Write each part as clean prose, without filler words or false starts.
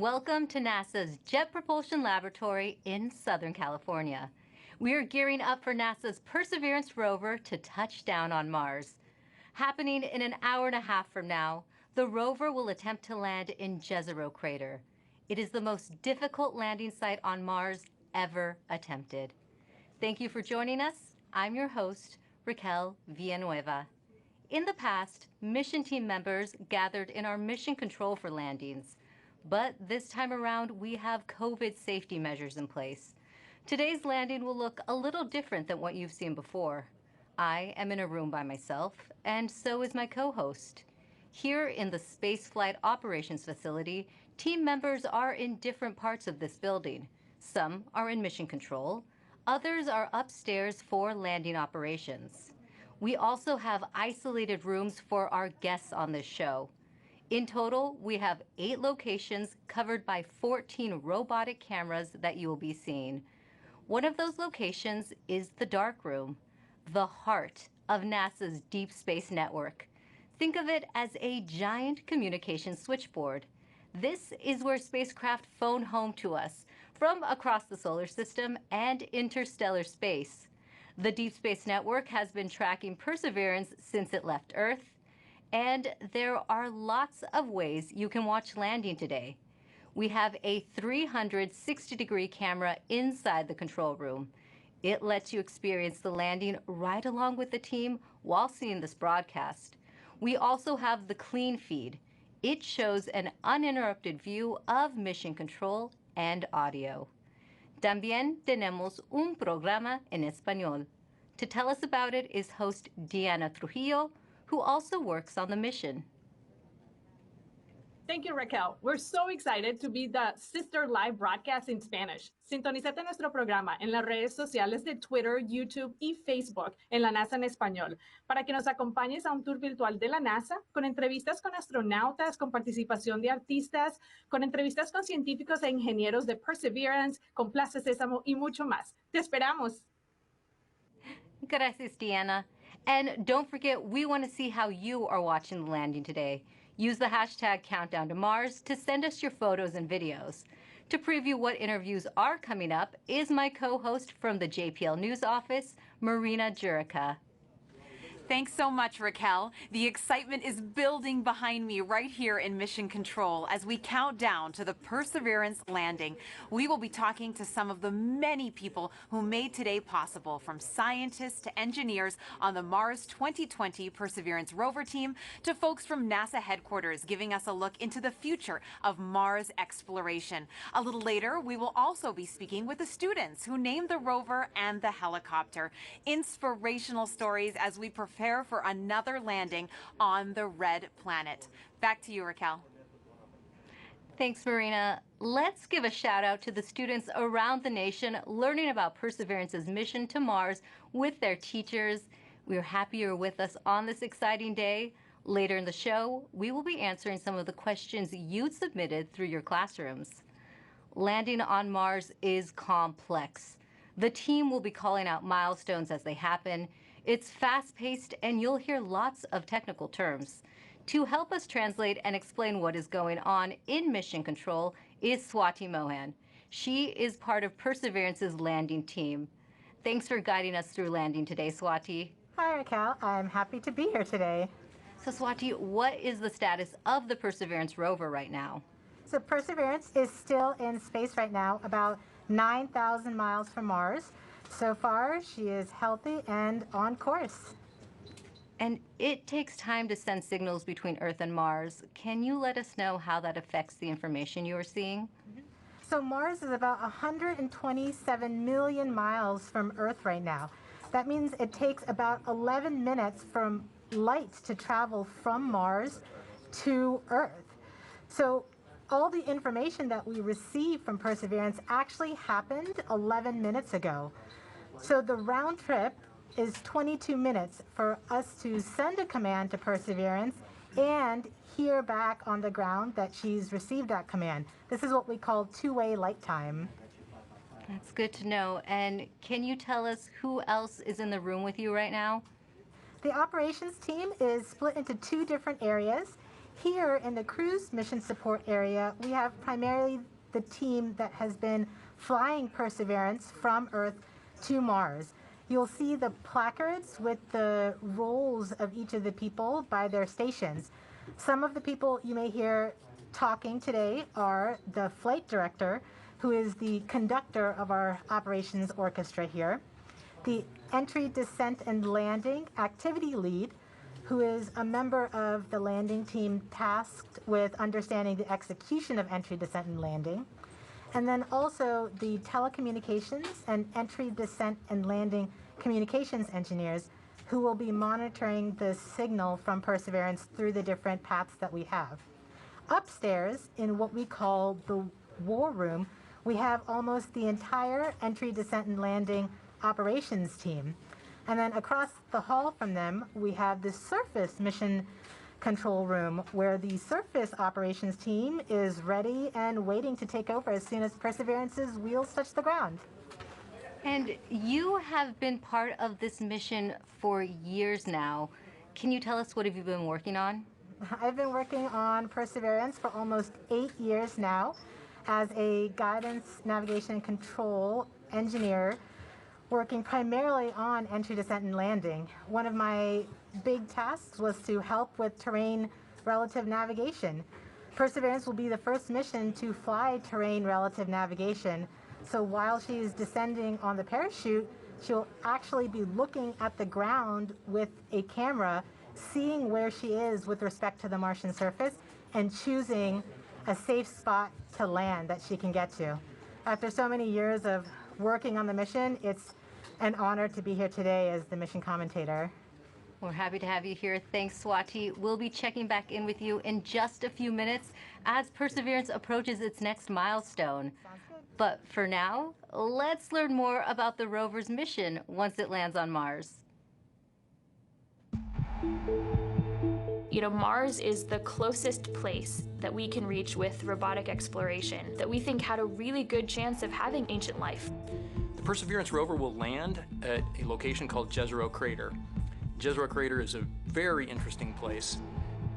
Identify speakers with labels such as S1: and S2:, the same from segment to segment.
S1: Welcome to NASA's Jet Propulsion Laboratory in Southern California. We are gearing up for NASA's Perseverance Rover to touch down on Mars. Happening in an hour and a half from now, the rover will attempt to land in Jezero Crater. It is the most difficult landing site on Mars ever attempted. Thank you for joining us. I'm your host, Raquel Villanueva. In the past, mission team members gathered in our mission control for landings. But this time around, we have COVID safety measures in place. Today's landing will look a little different than what you've seen before. I am in a room by myself, and so is my co-host. Here in the Spaceflight Operations Facility, team members are in different parts of this building. Some are in mission control, others are upstairs for landing operations. We also have isolated rooms for our guests on this show. In total, we have 8 locations covered by 14 robotic cameras that you will be seeing. One of those locations is the dark room, the heart of NASA's Deep Space Network. Think of it as a giant communication switchboard. This is where spacecraft phone home to us from across the solar system and interstellar space. The Deep Space Network has been tracking Perseverance since it left Earth, and there are lots of ways you can watch landing today. We have a 360-degree camera inside the control room. It lets you experience the landing right along with the team while seeing this broadcast. We also have the clean feed. It shows an uninterrupted view of mission control and audio. También tenemos un programa en español. To tell us about it is host Diana Trujillo, who also works on the mission.
S2: Thank you, Raquel. We're so excited to be the sister live broadcast in Spanish. Sintonízate nuestro programa en las redes sociales de Twitter, YouTube y Facebook en la NASA en español para que nos acompañes a un tour virtual de la NASA con entrevistas con astronautas, con participación de artistas, con entrevistas con científicos e ingenieros de Perseverance, con Plaza Sésamo y mucho más. Te esperamos.
S1: Gracias, Diana. And don't forget, we want to see how you are watching the landing today. Use the hashtag Countdown to Mars to send us your photos and videos. To preview what interviews are coming up is my co-host from the JPL News office, Marina Jurica.
S3: Thanks so much, Raquel. The excitement is building behind me right here in Mission Control as we count down to the Perseverance landing. We will be talking to some of the many people who made today possible, from scientists to engineers on the Mars 2020 Perseverance Rover team to folks from NASA headquarters giving us a look into the future of Mars exploration. A little later, we will also be speaking with the students who named the rover and the helicopter. Inspirational stories as we prepare for another landing on the red planet. Back to you, Raquel.
S1: Thanks, Marina. Let's give a shout out to the students around the nation learning about Perseverance's mission to Mars with their teachers. We are happy you're with us on this exciting day. Later in the show, we will be answering some of the questions you submitted through your classrooms. Landing on Mars is complex. The team will be calling out milestones as they happen. It's fast-paced, and you'll hear lots of technical terms. To help us translate and explain what is going on in Mission Control is Swati Mohan. She is part of Perseverance's landing team. Thanks for guiding us through landing today, Swati.
S4: Hi, Raquel. I'm happy to be here today.
S1: So, Swati, what is the status of the Perseverance rover right now?
S4: So Perseverance is still in space right now, about 9,000 miles from Mars. So far, she is healthy and on course.
S1: And it takes time to send signals between Earth and Mars. Can you let us know how that affects the information you are seeing?
S4: So Mars is about 127 million miles from Earth right now. That means it takes about 11 minutes from light to travel from Mars to Earth. So all the information that we receive from Perseverance actually happened 11 minutes ago. So the round trip is 22 minutes for us to send a command to Perseverance and hear back on the ground that she's received that command. This is what we call two-way light time.
S1: That's good to know. And can you tell us who else is in the room with you right now?
S4: The operations team is split into 2 different areas. Here in the cruise mission support area, we have primarily the team that has been flying Perseverance from Earth to Mars. You'll see the placards with the roles of each of the people by their stations. Some of the people you may hear talking today are the flight director, who is the conductor of our operations orchestra here, the entry, descent, and landing activity lead, who is a member of the landing team tasked with understanding the execution of entry, descent, and landing, and then also the telecommunications and entry, descent, and landing communications engineers who will be monitoring the signal from Perseverance through the different paths that we have. Upstairs, in what we call the war room, we have almost the entire entry, descent, and landing operations team. And then across the hall from them, we have the surface mission control room, where the surface operations team is ready and waiting to take over as soon as Perseverance's wheels touch the ground.
S1: And you have been part of this mission for years now. Can you tell us what have you been working on?
S4: I've been working on Perseverance for almost 8 years now as a guidance, navigation, and control engineer, working primarily on entry, descent, and landing. One of my big tasks was to help with terrain relative navigation. Perseverance will be the first mission to fly terrain relative navigation. So while she's descending on the parachute, she'll actually be looking at the ground with a camera, seeing where she is with respect to the Martian surface, and choosing a safe spot to land that she can get to. After so many years of working on the mission, it's an honor to be here today as the mission commentator.
S1: We're happy to have you here. Thanks, Swati. We'll be checking back in with you in just a few minutes as Perseverance approaches its next milestone.
S4: Sounds good.
S1: But for now, let's learn more about the rover's mission once it lands on Mars.
S5: You know, Mars is the closest place that we can reach with robotic exploration that we think had a really good chance of having ancient life.
S6: The Perseverance rover will land at a location called Jezero Crater. Jezero Crater is a very interesting place.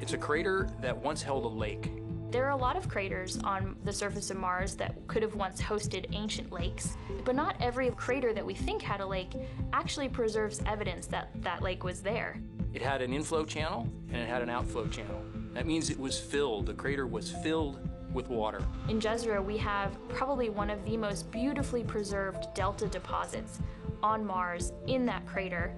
S6: It's a crater that once held a lake.
S5: There are a lot of craters on the surface of Mars that could have once hosted ancient lakes, but not every crater that we think had a lake actually preserves evidence that that lake was there.
S6: It had an inflow channel and it had an outflow channel. That means it was filled. The crater was filled with water.
S5: In Jezero, we have probably one of the most beautifully preserved delta deposits on Mars in that crater.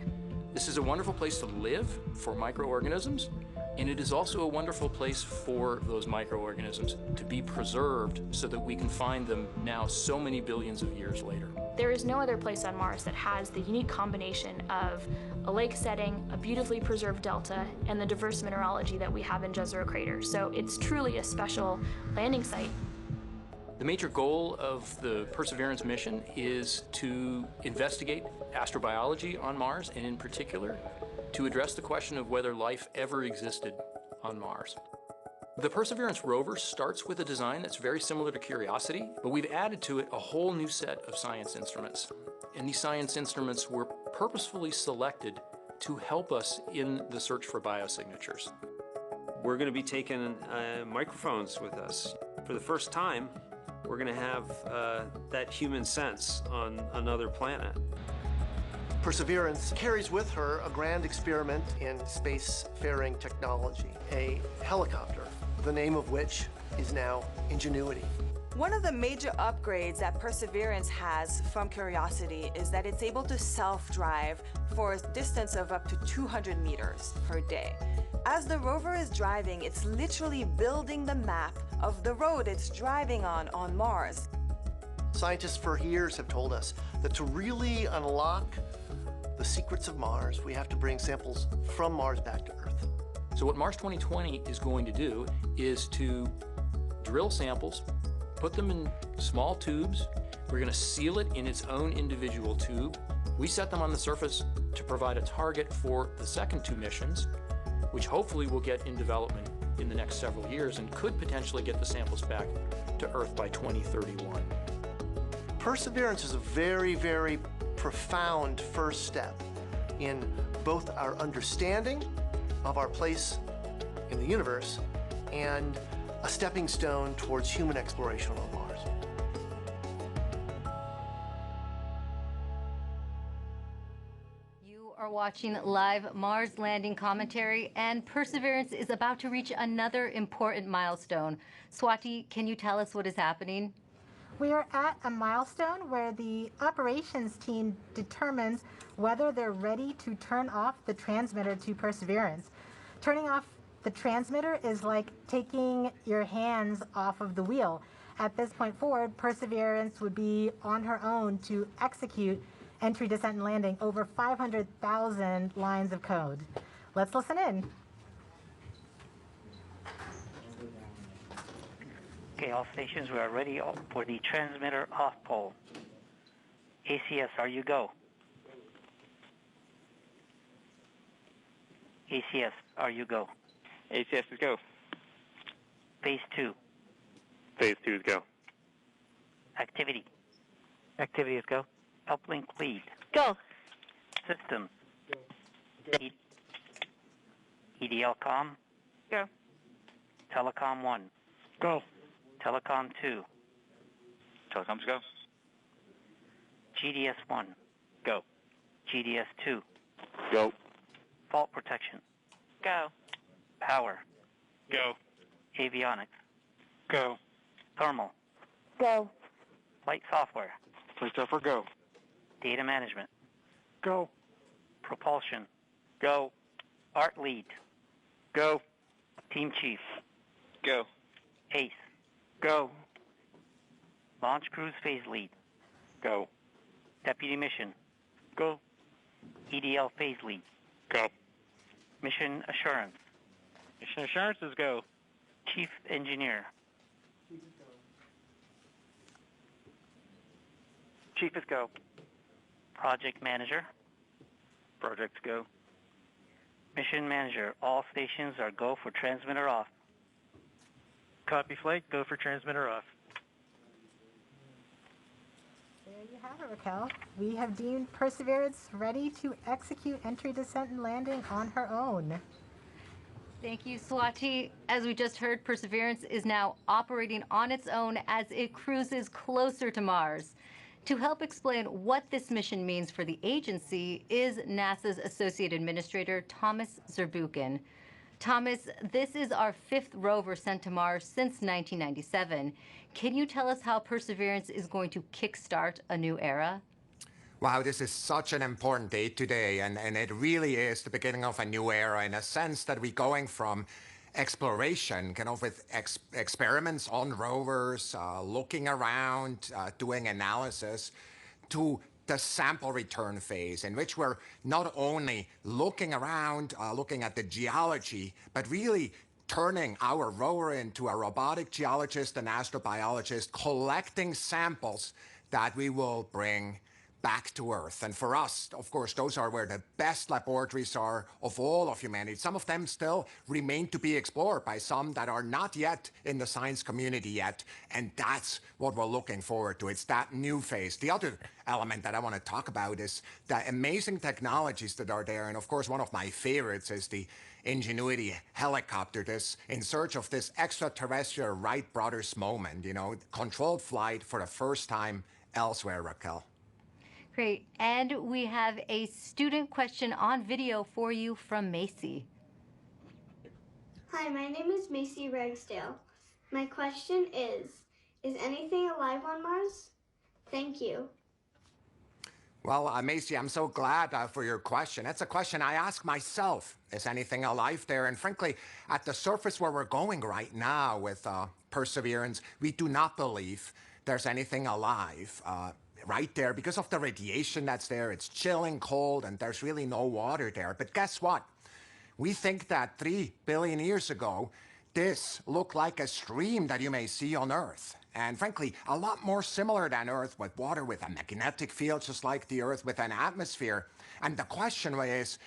S6: This is a wonderful place to live for microorganisms, and it is also a wonderful place for those microorganisms to be preserved so that we can find them now so many billions of years later.
S5: There is no other place on Mars that has the unique combination of a lake setting, a beautifully preserved delta, and the diverse mineralogy that we have in Jezero Crater. So it's truly a special landing site.
S6: The major goal of the Perseverance mission is to investigate astrobiology on Mars, and in particular, to address the question of whether life ever existed on Mars. The Perseverance rover starts with a design that's very similar to Curiosity, but we've added to it a whole new set of science instruments. And these science instruments were purposefully selected to help us in the search for biosignatures.
S7: We're going to be taking microphones with us. For the first time, we're going to have that human sense on another planet.
S8: Perseverance carries with her a grand experiment in spacefaring technology, a helicopter, the name of which is now Ingenuity.
S9: One of the major upgrades that Perseverance has from Curiosity is that it's able to self-drive for a distance of up to 200 meters per day. As the rover is driving, it's literally building the map of the road it's driving on Mars.
S8: Scientists for years have told us that to really unlock the secrets of Mars, we have to bring samples from Mars back to Earth.
S6: So what Mars 2020 is going to do is to drill samples, put them in small tubes. We're going to seal it in its own individual tube. We set them on the surface to provide a target for the second two missions, which hopefully will get in development in the next several years and could potentially get the samples back to Earth by 2031.
S8: Perseverance is a very, very profound first step in both our understanding of our place in the universe and a stepping stone towards human exploration on Mars.
S1: You are watching live Mars landing commentary, and Perseverance is about to reach another important milestone. Swati, can you tell us what is happening?
S4: We are at a milestone where the operations team determines whether they're ready to turn off the transmitter to Perseverance. Turning off the transmitter is like taking your hands off of the wheel. At this point forward, Perseverance would be on her own to execute entry, descent, and landing over 500,000 lines of code. Let's listen in.
S10: Okay, all stations, we are ready for the transmitter off pole. ACS, are you go? ACS, are you go?
S11: ACS is go.
S10: Phase 2.
S11: Phase 2 is go.
S10: Activity. Activity is go. Uplink lead.
S11: Go.
S10: Systems. EDL com.
S11: Go.
S10: Telecom 1.
S11: Go.
S10: Telecom 2.
S11: Telecoms go.
S10: GDS 1.
S11: Go.
S10: GDS 2.
S11: Go.
S10: Fault protection.
S11: Go.
S10: Power.
S11: Go.
S10: Avionics.
S11: Go.
S10: Thermal.
S11: Go.
S10: Flight software.
S11: Flight software go.
S10: Data management.
S11: Go.
S10: Propulsion.
S11: Go.
S10: Art lead.
S11: Go.
S10: Team chief.
S11: Go.
S10: ACE.
S11: Go.
S10: Launch cruise phase lead.
S11: Go.
S10: Deputy mission.
S11: Go.
S10: EDL phase lead.
S11: Go.
S10: Mission assurance.
S11: Mission assurance is go.
S10: Chief engineer.
S11: Chief is go.
S10: Project manager.
S11: Projects go.
S10: Mission manager. All stations are go for transmitter off.
S11: Copy flight, go for transmitter off.
S4: There you have it, Raquel. We have deemed Perseverance ready to execute entry, descent, and landing on her own.
S1: Thank you, Swati. As we just heard, Perseverance is now operating on its own as it cruises closer to Mars. To help explain what this mission means for the agency is NASA's Associate Administrator, Thomas Zurbuchen. Thomas, this is our 5th rover sent to Mars since 1997. Can you tell us how Perseverance is going to kickstart a new era?
S12: Wow, this is such an important day today, and it really is the beginning of a new era in a sense that we're going from exploration, kind of with experiments on rovers, looking around, doing analysis, to the sample return phase, in which we're not only looking around, looking at the geology, but really turning our rover into a robotic geologist and astrobiologist, collecting samples that we will bring back to Earth. And for us, of course, those are where the best laboratories are of all of humanity. Some of them still remain to be explored by some that are not yet in the science community yet. And that's what we're looking forward to. It's that new phase. The other element that I want to talk about is the amazing technologies that are there. And of course, one of my favorites is the Ingenuity helicopter, this in search of this extraterrestrial Wright brothers moment, controlled flight for the first time elsewhere, Raquel.
S1: Great. And we have a student question on video for you from Macy.
S13: Hi, my name is Macy Ragsdale. My question is anything alive on Mars? Thank you.
S12: Well, Macy, I'm so glad for your question. That's a question I ask myself. Is anything alive there? And frankly, at the surface where we're going right now with Perseverance, we do not believe there's anything alive right there because of the radiation that's there. It's chilling cold and there's really no water there. But guess what? We think that 3 billion years ago, this looked like a stream that you may see on Earth. And frankly, a lot more similar than Earth, with water with a magnetic field, just like the Earth with an atmosphere. And the question is,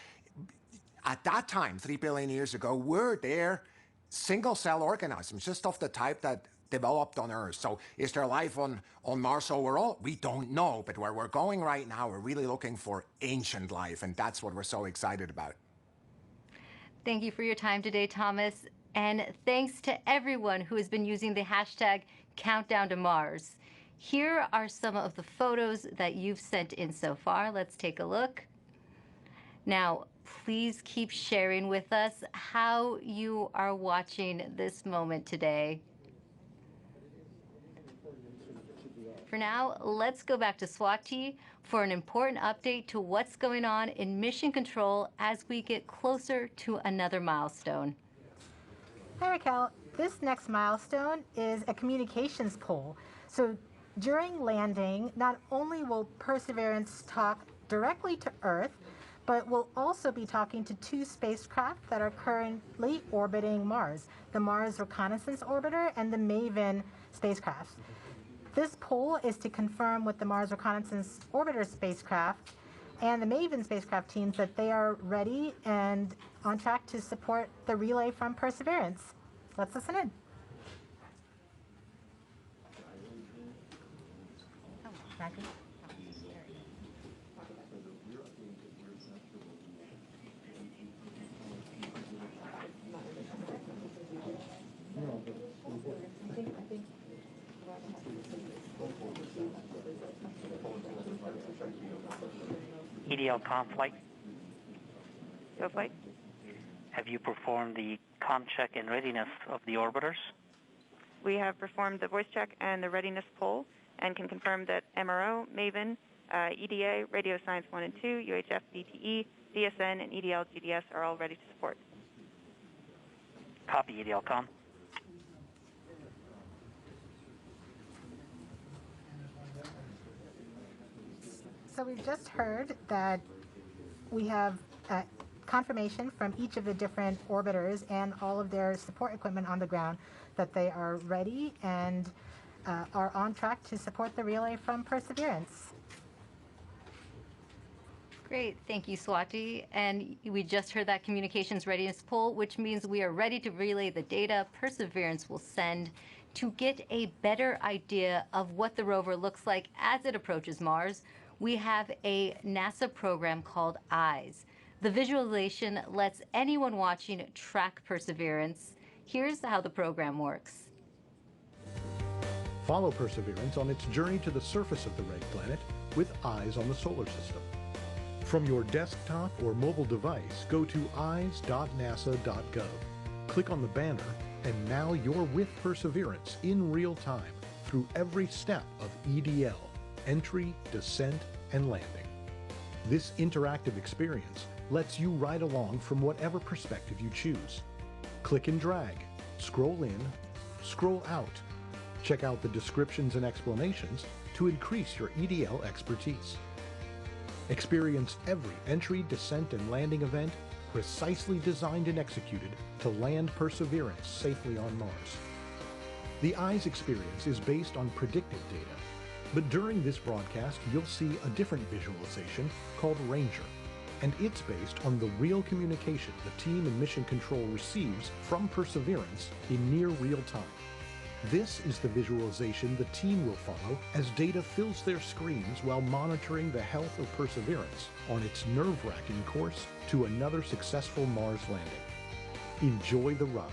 S12: at that time, 3 billion years ago, were there single-cell organisms, just of the type that developed on Earth? So is there life on Mars overall? We don't know, but where we're going right now, we're really looking for ancient life, and that's what we're so excited about.
S1: Thank you for your time today, Thomas. And thanks to everyone who has been using the hashtag Countdown to Mars. Here are some of the photos that you've sent in so far. Let's take a look. Now, please keep sharing with us how you are watching this moment today. For now, let's go back to Swati for an important update to what's going on in mission control as we get closer to another milestone.
S4: Hi, Raquel. This next milestone is a communications pole. So during landing, not only will Perseverance talk directly to Earth, but we'll also be talking to two spacecraft that are currently orbiting Mars, the Mars Reconnaissance Orbiter and the MAVEN spacecraft. This poll is to confirm with the Mars Reconnaissance Orbiter spacecraft and the MAVEN spacecraft teams that they are ready and on track to support the relay from Perseverance. Let's listen in. Maggie?
S10: EDL comm flight.
S14: Go flight.
S10: Have you performed the comm check and readiness of the orbiters?
S14: We have performed the voice check and the readiness poll and can confirm that MRO, MAVEN, EDA, Radio Science 1 and 2, UHF, DTE, DSN, and EDL GDS are all ready to support.
S10: Copy, EDL comm.
S4: So we've just heard that we have confirmation from each of the different orbiters and all of their support equipment on the ground that they are ready and are on track to support the relay from Perseverance.
S1: Great, thank you, Swati. And we just heard that communications readiness poll, which means we are ready to relay the data Perseverance will send to get a better idea of what the rover looks like as it approaches Mars. We have a NASA program called EYES. The visualization lets anyone watching track Perseverance. Here's how the program works.
S15: Follow Perseverance on its journey to the surface of the red planet with eyes on the solar system. From your desktop or mobile device, go to eyes.nasa.gov. Click on the banner, and now you're with Perseverance in real time through every step of EDL, entry, descent, and landing. This interactive experience lets you ride along from whatever perspective you choose. Click and drag, scroll in, scroll out. Check out the descriptions and explanations to increase your EDL expertise. Experience every entry, descent, and landing event precisely designed and executed to land Perseverance safely on Mars. The EYES experience is based on predictive data, but during this broadcast you'll see a different visualization called Ranger, and it's based on the real communication the team in Mission Control receives from Perseverance in near real time. This is the visualization the team will follow as data fills their screens while monitoring the health of Perseverance on its nerve-wracking course to another successful Mars landing. Enjoy the ride.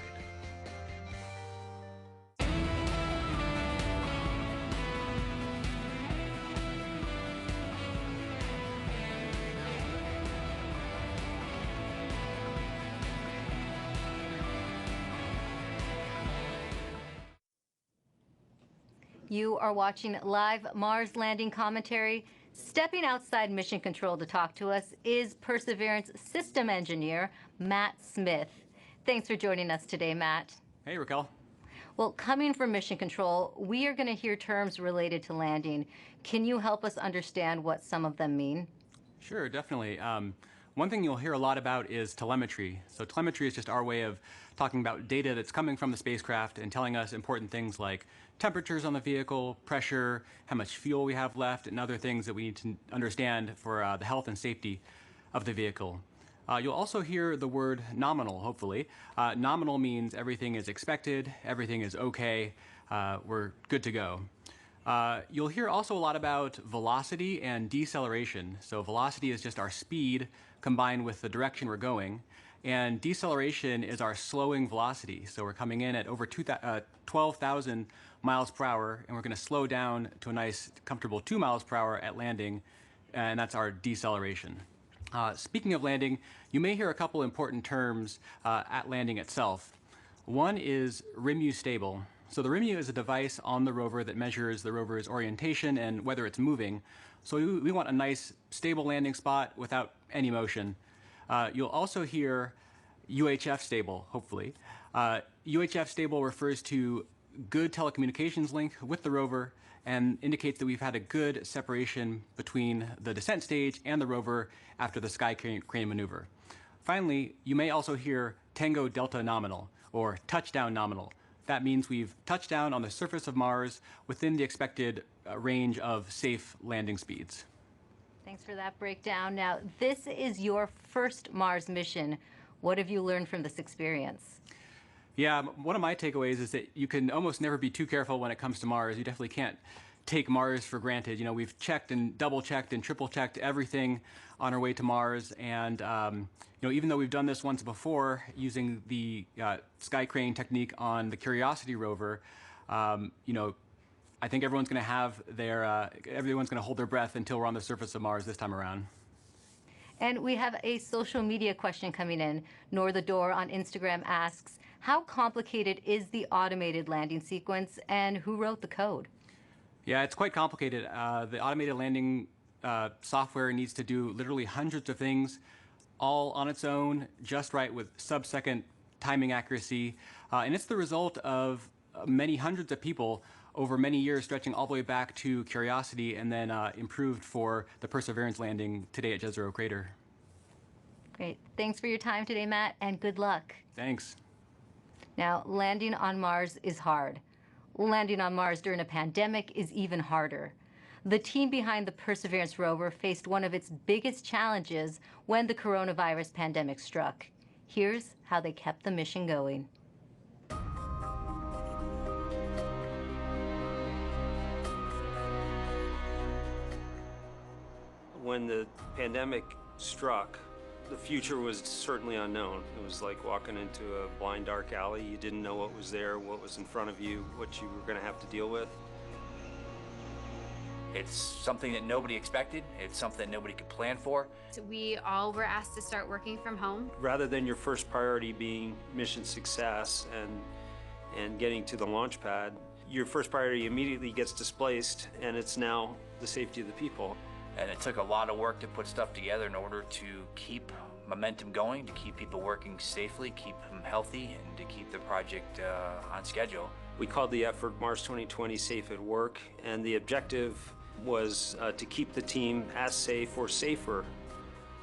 S1: You are watching live Mars landing commentary. Stepping outside Mission Control to talk to us is Perseverance system engineer, Matt Smith. Thanks for joining us today, Matt.
S16: Hey, Raquel.
S1: Well, coming from Mission Control, we are going to hear terms related to landing. Can you help us understand what some of them mean?
S16: Sure, definitely. One thing you'll hear a lot about is telemetry. So telemetry is just our way of talking about data that's coming from the spacecraft and telling us important things like temperatures on the vehicle, pressure, how much fuel we have left, and other things that we need to understand for the health and safety of the vehicle. You'll also hear the word nominal, hopefully. Nominal means everything is expected, everything is okay, we're good to go. You'll hear also a lot about velocity and deceleration. So velocity is just our speed combined with the direction we're going. And deceleration is our slowing velocity. So we're coming in at over 12,000 miles per hour, and we're going to slow down to a nice, comfortable 2 miles per hour at landing, and that's our deceleration. Speaking of landing, you may hear a couple important terms at landing itself. One is RIMU stable. So the RIMU is a device on the rover that measures the rover's orientation and whether it's moving. So we want a nice stable landing spot without any motion. You'll also hear UHF stable, hopefully. UHF stable refers to good telecommunications link with the rover and indicates that we've had a good separation between the descent stage and the rover after the sky crane maneuver. Finally, you may also hear Tango Delta nominal or touchdown nominal. That means we've touched down on the surface of Mars within the expected range of safe landing speeds.
S1: Thanks for that breakdown. Now, this is your first Mars mission. What have you learned from this experience?
S16: Yeah, one of my takeaways is that you can almost never be too careful when it comes to Mars. You definitely can't take Mars for granted. You know, we've checked and double-checked and triple-checked everything on our way to Mars. And, you know, even though we've done this once before using the sky crane technique on the Curiosity rover, you know, I think everyone's going to have their, everyone's going to hold their breath until we're on the surface of Mars this time around.
S1: And we have a social media question coming in. Nor the Door on Instagram asks, how complicated is the automated landing sequence and who wrote the code?
S16: Yeah, it's quite complicated. The automated landing software needs to do literally hundreds of things all on its own, just right with sub-second timing accuracy. And it's the result of many hundreds of people over many years, stretching all the way back to Curiosity and then improved for the Perseverance landing today at Jezero Crater.
S1: Great. Thanks for your time today, Matt, and good luck.
S16: Thanks.
S1: Now, landing on Mars is hard. Landing on Mars during a pandemic is even harder. The team behind the Perseverance rover faced one of its biggest challenges when the coronavirus pandemic struck. Here's how they kept the mission going.
S7: When the pandemic struck, the future was certainly unknown. It was like walking into a blind, dark alley. You didn't know what was there, what was in front of you, what you were going to have to deal with.
S17: It's something that nobody expected. It's something nobody could plan for.
S18: So we all were asked to start working from home.
S7: Rather than your first priority being mission success and getting to the launch pad, your first priority immediately gets displaced, and it's now the safety of the people.
S17: And it took a lot of work to put stuff together in order to keep momentum going, to keep people working safely, keep them healthy, and to keep the project on schedule.
S7: We called the effort Mars 2020 Safe at Work, and the objective was to keep the team as safe or safer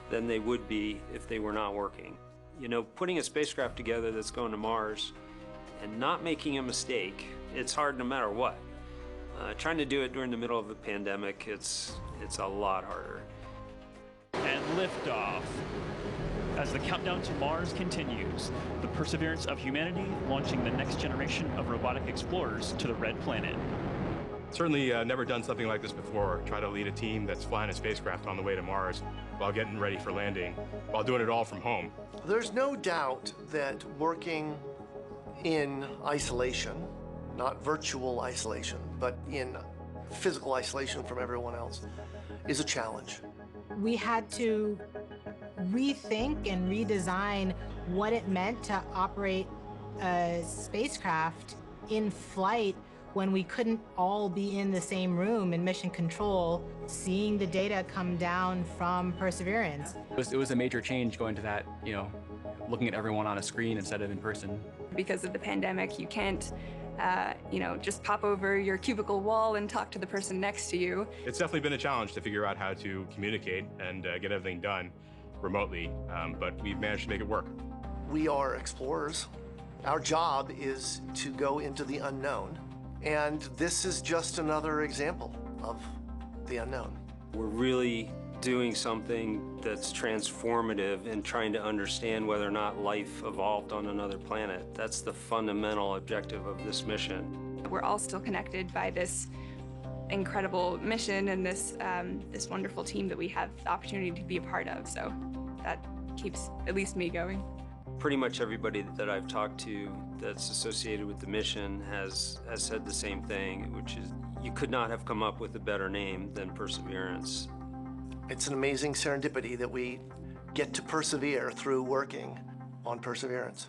S7: than they would be if they were not working. You know, putting a spacecraft together that's going to Mars and not making a mistake, it's hard no matter what. Trying to do it during the middle of a pandemic, it's a lot harder.
S19: And liftoff. As the countdown to Mars continues, the perseverance of humanity launching the next generation of robotic explorers to the Red Planet.
S20: Certainly never done something like this before. Try to lead a team that's flying a spacecraft on the way to Mars while getting ready for landing, while doing it all from home.
S8: There's no doubt that working in isolation, not virtual isolation, but in physical isolation from everyone else, is a challenge.
S4: We had to rethink and redesign what it meant to operate a spacecraft in flight when we couldn't all be in the same room in mission control, seeing the data come down from Perseverance.
S16: It was a major change going to that, you know, looking at everyone on a screen instead of in person.
S21: Because of the pandemic, you can't you know, just pop over your cubicle wall and talk to the person next to you.
S20: It's definitely been a challenge to figure out how to communicate and get everything done remotely, but we've managed to make it work.
S8: We are explorers. Our job is to go into the unknown, and this is just another example of the unknown.
S7: We're really doing something that's transformative and trying to understand whether or not life evolved on another planet. That's the fundamental objective of this mission.
S21: We're all still connected by this incredible mission and this this wonderful team that we have the opportunity to be a part of. So that keeps at least me going.
S7: Pretty much everybody that I've talked to that's associated with the mission has said the same thing, which is you could not have come up with a better name than Perseverance.
S8: It's an amazing serendipity that we get to persevere through working on Perseverance.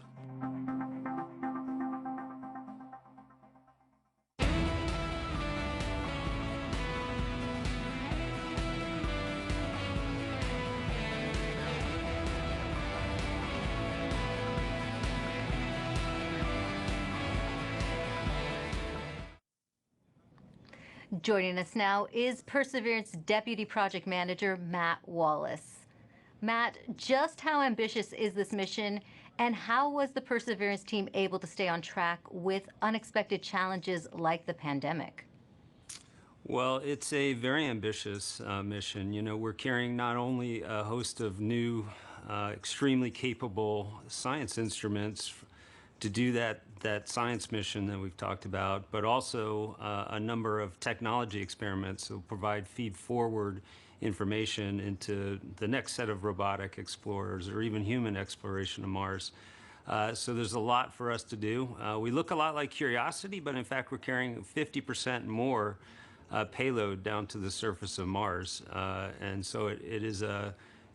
S1: Joining us now is Perseverance Deputy Project Manager Matt Wallace. Matt, just how ambitious is this mission, and how was the Perseverance team able to stay on track with unexpected challenges like the pandemic?
S7: Well, it's a very ambitious mission. You know, we're carrying not only a host of new, extremely capable science instruments to do that science mission that we've talked about, but also a number of technology experiments that will provide feed-forward information into the next set of robotic explorers or even human exploration of Mars. So there's a lot for us to do. We look a lot like Curiosity, but in fact we're carrying 50% more payload down to the surface of Mars. And so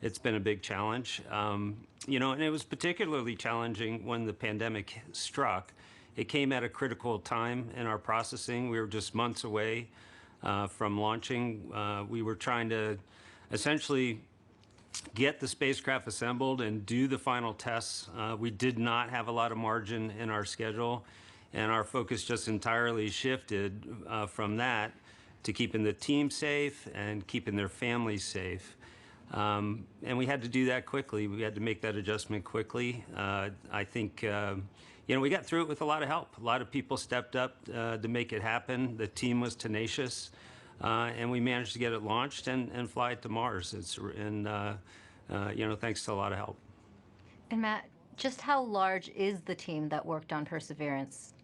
S7: it's been a big challenge. You know, and it was particularly challenging when the pandemic struck. It came at a critical time in our processing. We were just months away from launching. We were trying to essentially get the spacecraft assembled and do the final tests. We did not have a lot of margin in our schedule, and our focus just entirely shifted from that to keeping the team safe and keeping their families safe. And we had to do that quickly. We had to make that adjustment quickly. I think, you know, we got through it with a lot of help. A lot of people stepped up to make it happen. The team was tenacious, and we managed to get it launched and fly it to Mars. You know, thanks to a lot of help.
S1: And Matt, just how large is the team that worked on Perseverance?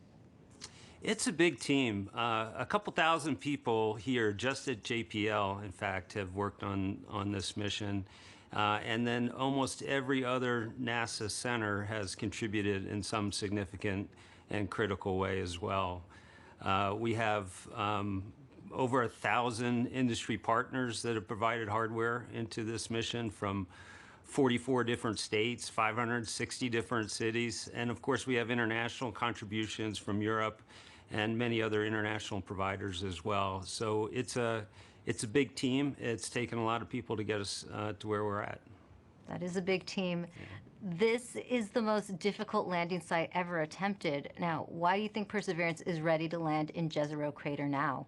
S7: It's a big team. A couple thousand people here just at JPL, in fact, have worked on this mission. And then almost every other NASA center has contributed in some significant and critical way as well. We have over 1,000 industry partners that have provided hardware into this mission from 44 different states, 560 different cities. And of course, we have international contributions from Europe and many other international providers as well. So it's a big team. It's taken a lot of people to get us to where we're at.
S1: That is a big team. This is the most difficult landing site ever attempted. Now, why do you think Perseverance is ready to land in Jezero Crater now?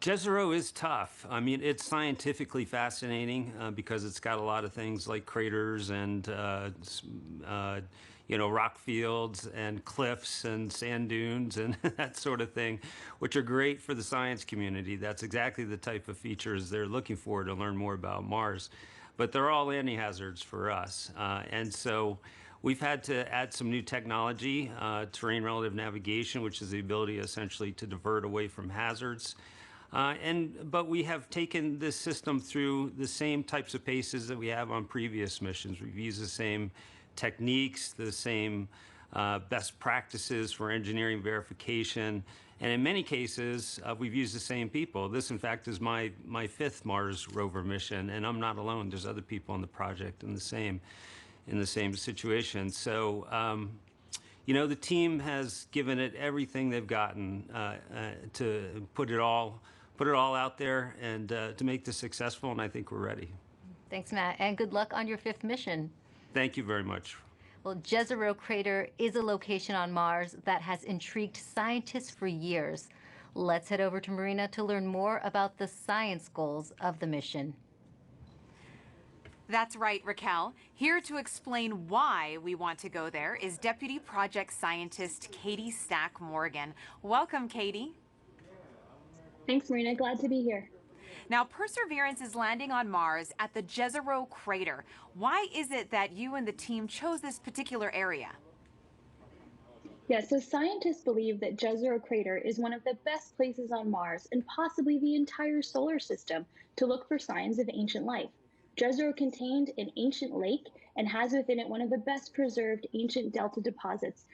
S7: Jezero is tough. I mean, it's scientifically fascinating because it's got a lot of things like craters and you know, rock fields and cliffs and sand dunes and that sort of thing, which are great for the science community. That's exactly the type of features they're looking for to learn more about Mars. But they're all landing hazards for us. And so we've had to add some new technology, terrain relative navigation, which is the ability essentially to divert away from hazards. But we have taken this system through the same types of paces that we have on previous missions. We've used the same techniques, the same best practices for engineering verification, and in many cases, we've used the same people. This, in fact, is my fifth Mars rover mission, and I'm not alone. There's other people on the project in the same situation. So, you know, the team has given it everything they've gotten to put it all out there and to make this successful, and I think we're ready.
S1: Thanks, Matt, and good luck on your fifth mission.
S7: Thank you very much.
S1: Well, Jezero Crater is a location on Mars that has intrigued scientists for years. Let's head over to Marina to learn more about the science goals of the mission.
S3: That's right, Raquel. Here to explain why we want to go there is Deputy Project Scientist Katie Stack Morgan. Welcome, Katie.
S2: Thanks, Marina. Glad to be here.
S3: Now, Perseverance is landing on Mars at the Jezero Crater. Why is it that you and the team chose this particular area?
S2: Yeah, so scientists believe that Jezero Crater is one of the best places on Mars and possibly the entire solar system to look for signs of ancient life. Jezero contained an ancient lake and has within it one of the best preserved ancient delta deposits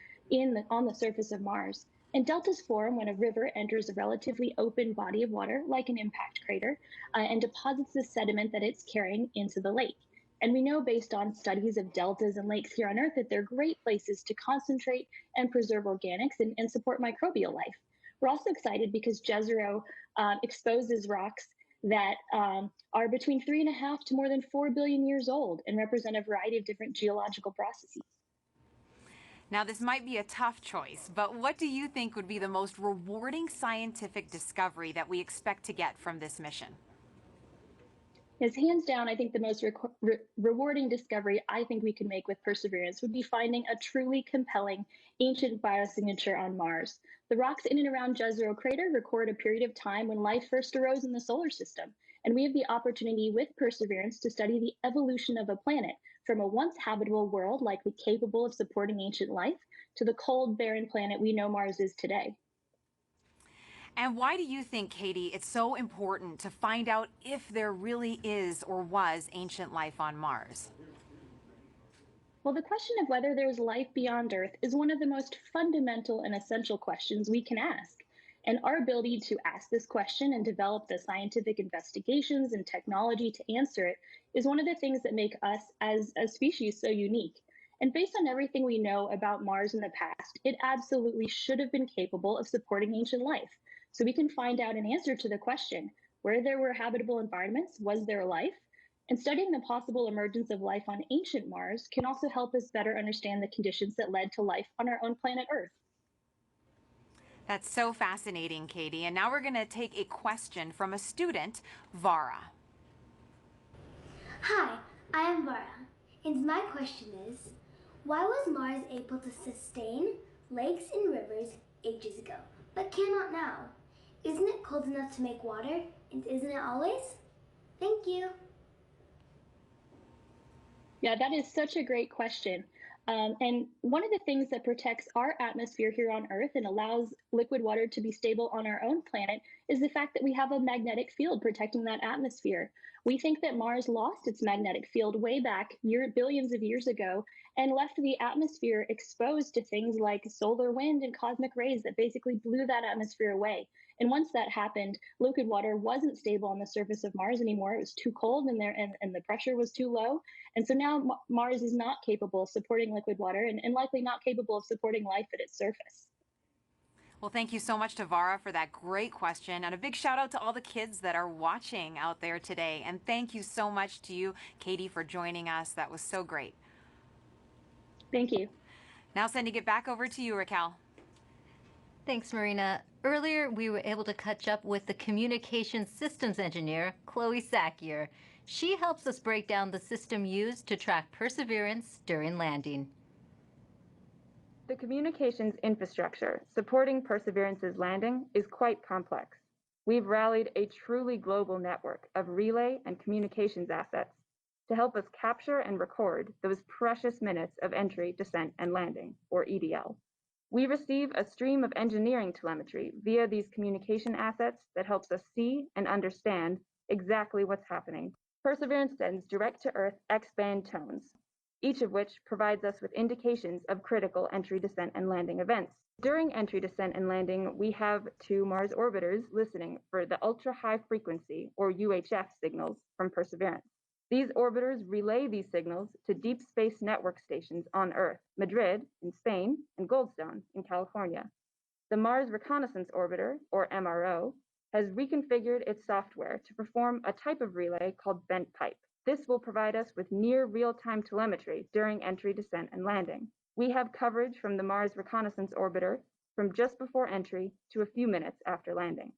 S2: on the surface of Mars. And deltas form when a river enters a relatively open body of water, like an impact crater, and deposits the sediment that it's carrying into the lake. And we know based on studies of deltas and lakes here on Earth that they're great places to concentrate and preserve organics and support microbial life. We're also excited because Jezero exposes rocks that are between 3.5 to more than 4 billion years old and represent a variety of different geological processes.
S3: Now, this might be a tough choice, but what do you think would be the most rewarding scientific discovery that we expect to get from this mission?
S2: Is hands down, I think the most rewarding discovery I think we can make with Perseverance would be finding a truly compelling ancient biosignature on Mars. The rocks in and around Jezero Crater record a period of time when life first arose in the solar system, and we have the opportunity with Perseverance to study the evolution of a planet from a once habitable world likely capable of supporting ancient life to the cold, barren planet we know Mars is today.
S3: And why do you think, Katie, it's so important to find out if there really is or was ancient life on Mars?
S2: Well, the question of whether there's life beyond Earth is one of the most fundamental and essential questions we can ask. And our ability to ask this question and develop the scientific investigations and technology to answer it is one of the things that make us as a species so unique. And based on everything we know about Mars in the past, it absolutely should have been capable of supporting ancient life. So we can find out an answer to the question, where there were habitable environments, was there life? And studying the possible emergence of life on ancient Mars can also help us better understand the conditions that led to life on our own planet Earth.
S3: That's so fascinating, Katie. And now we're going to take a question from a student, Vara.
S13: Hi, I am Vara, and my question is, why was Mars able to sustain lakes and rivers ages ago, but cannot now? Isn't it cold enough to make water, and isn't it always? Thank you.
S2: Yeah, that is such a great question. And one of the things that protects our atmosphere here on Earth and allows liquid water to be stable on our own planet is the fact that we have a magnetic field protecting that atmosphere. We think that Mars lost its magnetic field way back billions of years ago and left the atmosphere exposed to things like solar wind and cosmic rays that basically blew that atmosphere away. And once that happened, liquid water wasn't stable on the surface of Mars anymore. It was too cold and the pressure was too low. And so now Mars is not capable of supporting liquid water and likely not capable of supporting life at its surface.
S3: Well, thank you so much to Vara for that great question. And a big shout out to all the kids that are watching out there today. And thank you so much to you, Katie, for joining us. That was so great.
S2: Thank you.
S3: Now sending it back over to you, Raquel.
S1: Thanks, Marina. Earlier, we were able to catch up with the communications systems engineer, Chloe Sakier. She helps us break down the system used to track Perseverance during landing.
S5: The communications infrastructure supporting Perseverance's landing is quite complex. We've rallied a truly global network of relay and communications assets to help us capture and record those precious minutes of entry, descent, and landing, or EDL. We receive a stream of engineering telemetry via these communication assets that helps us see and understand exactly what's happening. Perseverance sends direct-to-Earth X-band tones, each of which provides us with indications of critical entry, descent, and landing events. During entry, descent, and landing, we have 2 Mars orbiters listening for the ultra-high frequency, or UHF, signals from Perseverance. These orbiters relay these signals to deep space network stations on Earth, Madrid in Spain, and Goldstone in California. The Mars Reconnaissance Orbiter, or MRO, has reconfigured its software to perform a type of relay called bent pipe. This will provide us with near real-time telemetry during entry, descent, and landing. We have coverage from the Mars Reconnaissance Orbiter from just before entry to a few minutes after landing.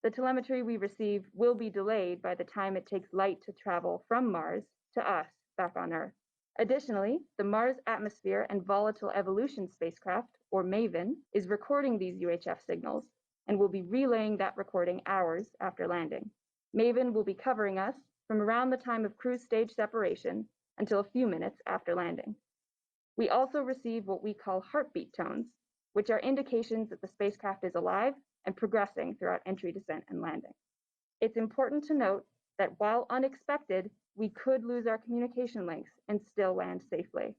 S5: The telemetry we receive will be delayed by the time it takes light to travel from Mars to us back on Earth. Additionally, the Mars Atmosphere and Volatile Evolution spacecraft, or MAVEN, is recording these UHF signals and will be relaying that recording hours after landing. MAVEN will be covering us from around the time of cruise stage separation until a few minutes after landing. We also receive what we call heartbeat tones, which are indications that the spacecraft is alive and progressing throughout entry, descent, and landing. It's important to note that while unexpected, we could lose our communication links and still land safely.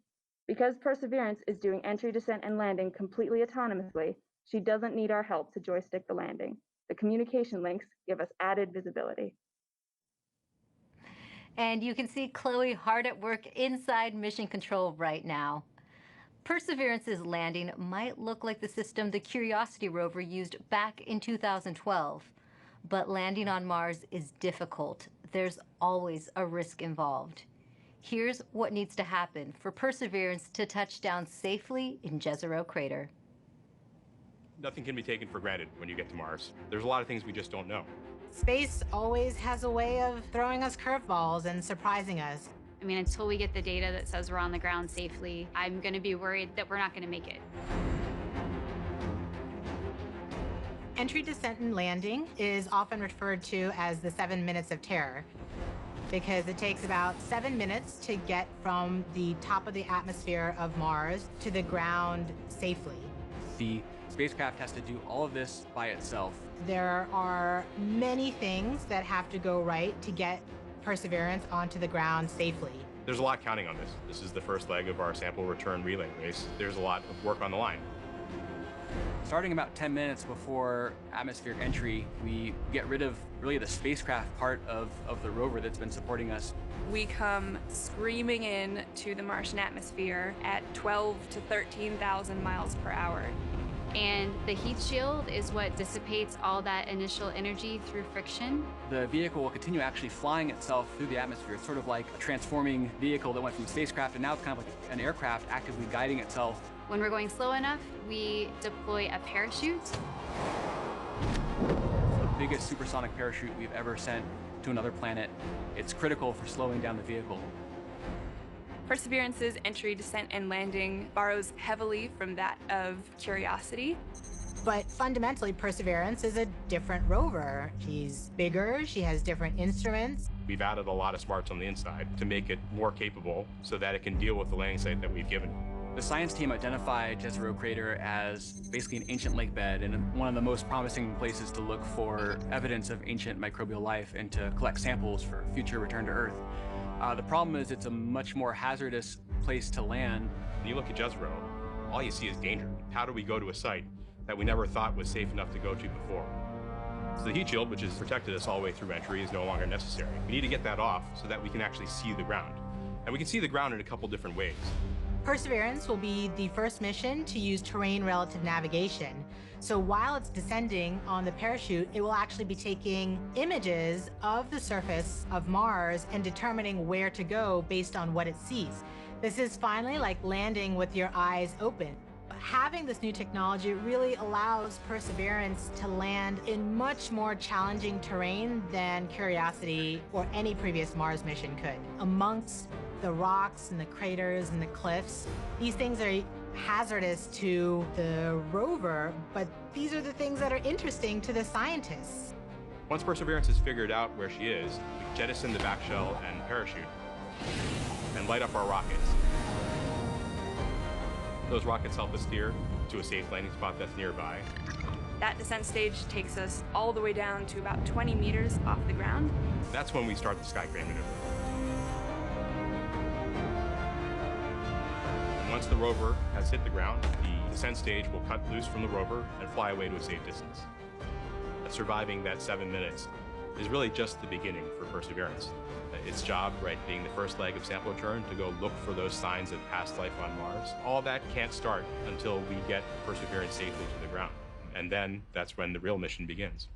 S5: Because Perseverance is doing entry, descent, and landing completely autonomously, she doesn't need our help to joystick the landing. The communication links give us added visibility.
S1: And you can see Chloe hard at work inside Mission Control right now. Perseverance's landing might look like the system the Curiosity rover used back in 2012. But landing on Mars is difficult. There's always a risk involved. Here's what needs to happen for Perseverance to touch down safely in Jezero Crater.
S20: Nothing can be taken for granted when you get to Mars. There's a lot of things we just don't know.
S4: Space always has a way of throwing us curveballs and surprising us.
S18: I mean, until we get the data that says we're on the ground safely, I'm going to be worried that we're not going to make it.
S4: Entry, descent, and landing is often referred to as the 7 minutes of terror because it takes about 7 minutes to get from the top of the atmosphere of Mars to the ground safely.
S16: The spacecraft has to do all of this by itself.
S4: There are many things that have to go right to get Perseverance onto the ground safely.
S20: There's a lot counting on this. This is the first leg of our sample return relay race. There's a lot of work on the line.
S16: Starting about 10 minutes before atmospheric entry, we get rid of really the spacecraft part of the rover that's been supporting us.
S21: We come screaming in to the Martian atmosphere at 12 to 13,000 miles per hour.
S18: And the heat shield is what dissipates all that initial energy through friction.
S16: The vehicle will continue actually flying itself through the atmosphere. It's sort of like a transforming vehicle that went from spacecraft, and now it's kind of like an aircraft actively guiding itself.
S18: When we're going slow enough, we deploy a parachute.
S16: It's the biggest supersonic parachute we've ever sent to another planet. It's critical for slowing down the vehicle.
S21: Perseverance's entry, descent, and landing borrows heavily from that of Curiosity.
S4: But fundamentally, Perseverance is a different rover. She's bigger, she has different instruments.
S20: We've added a lot of smarts on the inside to make it more capable so that it can deal with the landing site that we've given it.
S16: The science team identified Jezero Crater as basically an ancient lake bed and one of the most promising places to look for evidence of ancient microbial life and to collect samples for future return to Earth. The problem is it's a much more hazardous place to land.
S20: When you look at Jezero, all you see is danger. How do we go to a site that we never thought was safe enough to go to before? So the heat shield, which has protected us all the way through entry, is no longer necessary. We need to get that off so that we can actually see the ground. And we can see the ground in a couple different ways.
S4: Perseverance will be the first mission to use terrain relative navigation. So while it's descending on the parachute, it will actually be taking images of the surface of Mars and determining where to go based on what it sees. This is finally like landing with your eyes open. Having this new technology really allows Perseverance to land in much more challenging terrain than Curiosity or any previous Mars mission could. Amongst the rocks and the craters and the cliffs, these things are hazardous to the rover, but these are the things that are interesting to the scientists.
S20: Once Perseverance has figured out where she is, we jettison the back shell and parachute and light up our rockets. Those rockets help us steer to a safe landing spot that's nearby.
S21: That descent stage takes us all the way down to about 20 meters off the ground.
S20: That's when we start the sky crane maneuver. Once the rover has hit the ground, the descent stage will cut loose from the rover and fly away to a safe distance. Surviving that 7 minutes is really just the beginning for Perseverance. Its job, right, being the first leg of sample return, to go look for those signs of past life on Mars. All that can't start until we get Perseverance safely to the ground. And then that's when the real mission begins.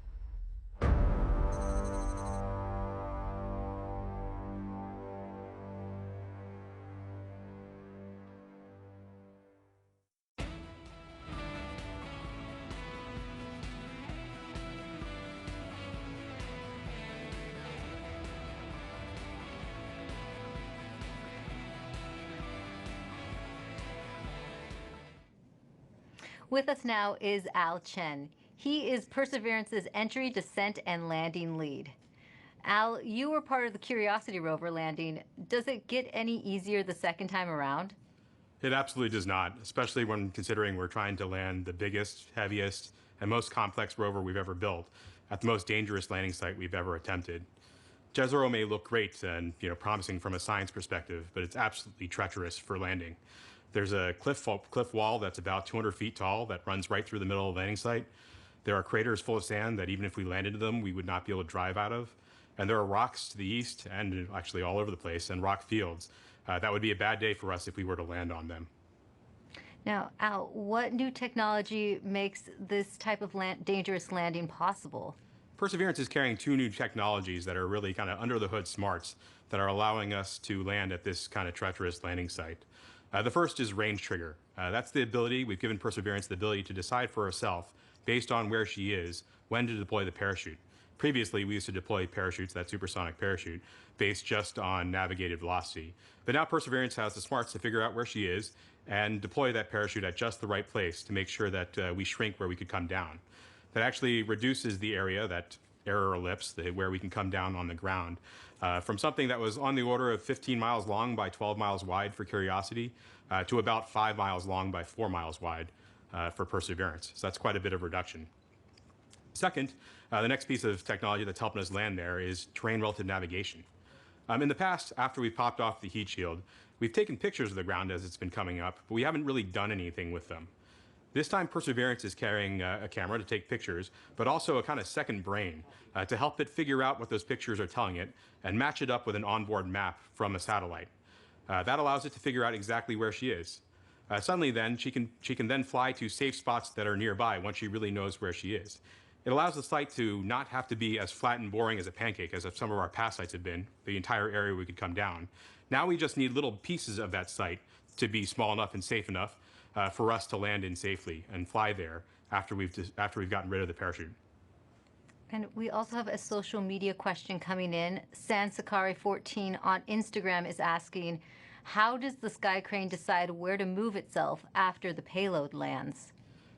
S1: With us now is Al Chen. He is Perseverance's entry, descent, and landing lead. Al, you were part of the Curiosity rover landing. Does it get any easier the second time around?
S20: It absolutely does not, especially when considering we're trying to land the biggest, heaviest, and most complex rover we've ever built at the most dangerous landing site we've ever attempted. Jezero may look great and promising from a science perspective, but it's absolutely treacherous for landing. There's a cliff wall that's about 200 feet tall that runs right through the middle of the landing site. There are craters full of sand that even if we landed in them, we would not be able to drive out of. And there are rocks to the east and actually all over the place, and rock fields. That would be a bad day for us if we were to land on them.
S1: Now, Al, what new technology makes this type of dangerous landing possible?
S20: Perseverance is carrying two new technologies that are really kind of under the hood smarts that are allowing us to land at this kind of treacherous landing site. The first is range trigger. That's the ability, we've given Perseverance the ability to decide for herself, based on where she is, when to deploy the parachute. Previously, we used to deploy parachutes, that supersonic parachute, based just on navigated velocity. But now Perseverance has the smarts to figure out where she is and deploy that parachute at just the right place to make sure that we shrink where we could come down. That actually reduces the area, that error ellipse, where we can come down on the ground, from something that was on the order of 15 miles long by 12 miles wide for Curiosity to about 5 miles long by 4 miles wide for Perseverance. So that's quite a bit of reduction. Second, the next piece of technology that's helping us land there is terrain relative navigation. In the past, after we popped off the heat shield, we've taken pictures of the ground as it's been coming up, but we haven't really done anything with them. This time, Perseverance is carrying a camera to take pictures, but also a kind of second brain to help it figure out what those pictures are telling it and match it up with an onboard map from a satellite. That allows it to figure out exactly where she is. Suddenly then, she can then fly to safe spots that are nearby once she really knows where she is. It allows the site to not have to be as flat and boring as a pancake as some of our past sites have been, the entire area we could come down. Now we just need little pieces of that site to be small enough and safe enough for us to land in safely and fly there after we've gotten rid of the parachute.
S1: And we also have a social media question coming in. Sansakari14 on Instagram is asking, how does the Sky Crane decide where to move itself after the payload lands?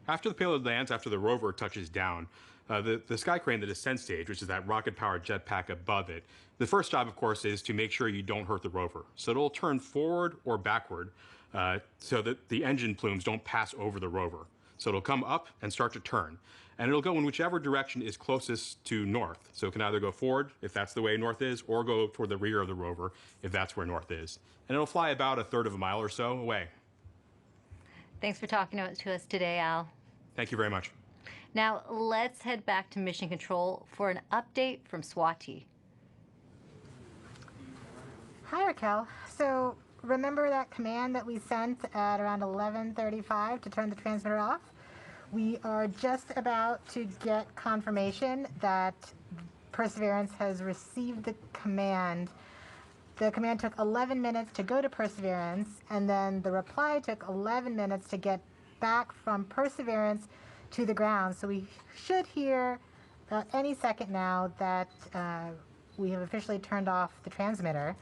S20: After the payload lands, after the rover touches down, the Sky Crane, the descent stage, which is that rocket-powered jetpack above it, the first job, of course, is to make sure you don't hurt the rover. So it'll turn forward or backward so that the engine plumes don't pass over the rover. So it'll come up and start to turn. And it'll go in whichever direction is closest to north. So it can either go forward, if that's the way north is, or go toward the rear of the rover, if that's where north is. And it'll fly about 1/3 of a mile or so away.
S1: Thanks for talking to us today, Al.
S20: Thank you very much.
S1: Now, let's head back to Mission Control for an update from Swati.
S4: Hi, Raquel. So remember that command that we sent at around 11:35 to turn the transmitter off? We are just about to get confirmation that Perseverance has received the command. The command took 11 minutes to go to Perseverance, and then the reply took 11 minutes to get back from Perseverance to the ground. So we should hear any second now that we have officially turned off the transmitter.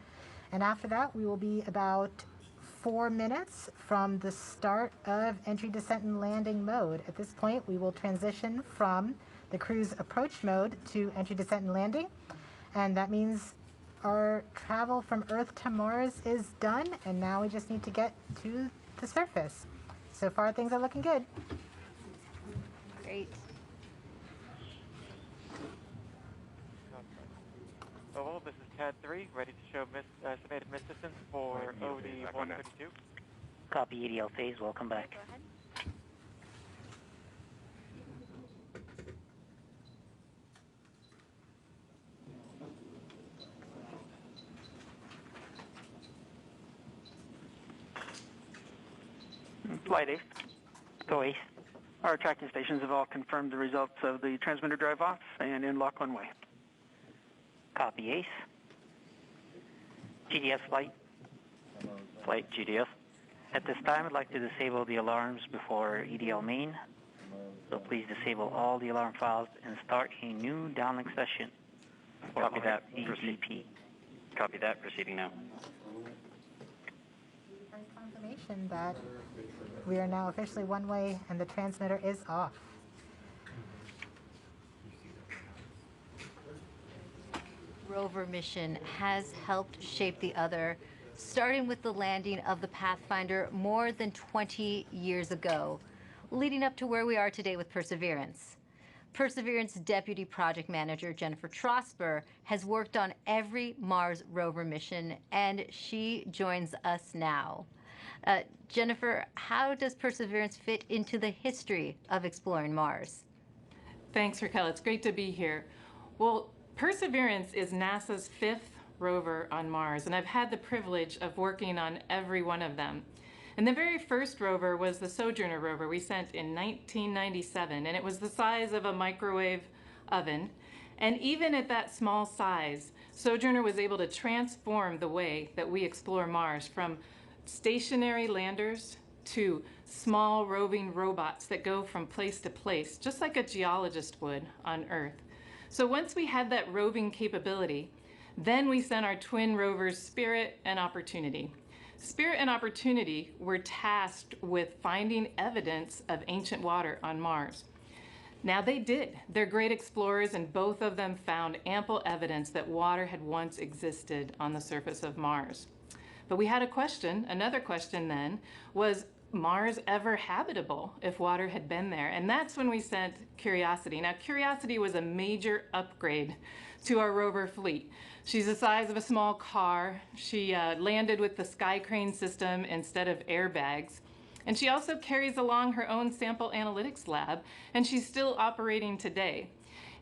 S4: And after that, we will be about 4 minutes from the start of entry, descent, and landing mode. At this point, we will transition from the cruise approach mode to entry, descent, and landing. And that means our travel from Earth to Mars is done, and now we just need to get to the surface. So far, things are looking good.
S1: Great.
S11: Oval, this is CAD 3, ready to show estimated miss distance for OD 132.
S10: Copy EDL phase, welcome back.
S11: Flight Ace.
S10: Go Ace.
S11: Our tracking stations have all confirmed the results of the transmitter drive off and in lock one way.
S10: Copy Ace. GDS flight. Flight GDS. At this time, I'd like to disable the alarms before EDL main. So please disable all the alarm files and start a new downlink session. Copy that. EGP.
S9: Copy that. Proceeding now.
S4: Confirmation that we are now officially one way and the transmitter is off.
S1: Rover mission has helped shape the other starting with the landing of the Pathfinder more than 20 years ago, leading up to where we are today with Perseverance. Perseverance Deputy Project Manager Jennifer Trosper has worked on every Mars rover mission, and she joins us now. Jennifer, how does Perseverance fit into the history of exploring Mars?
S6: Thanks, Raquel. It's great to be here. Well, Perseverance is NASA's 5th rover on Mars, and I've had the privilege of working on every one of them. And the very first rover was the Sojourner rover we sent in 1997, and it was the size of a microwave oven. And even at that small size, Sojourner was able to transform the way that we explore Mars, from stationary landers to small roving robots that go from place to place, just like a geologist would on Earth. So once we had that roving capability, then we sent our twin rovers Spirit and Opportunity. Spirit and Opportunity were tasked with finding evidence of ancient water on Mars. Now they did. They're great explorers, and both of them found ample evidence that water had once existed on the surface of Mars. But we had a question. Another question then was, Mars ever habitable if water had been there? And that's when we sent Curiosity. Now, Curiosity was a major upgrade to our rover fleet. She's the size of a small car. She landed with the Sky Crane system instead of airbags. And she also carries along her own sample analytics lab, and she's still operating today.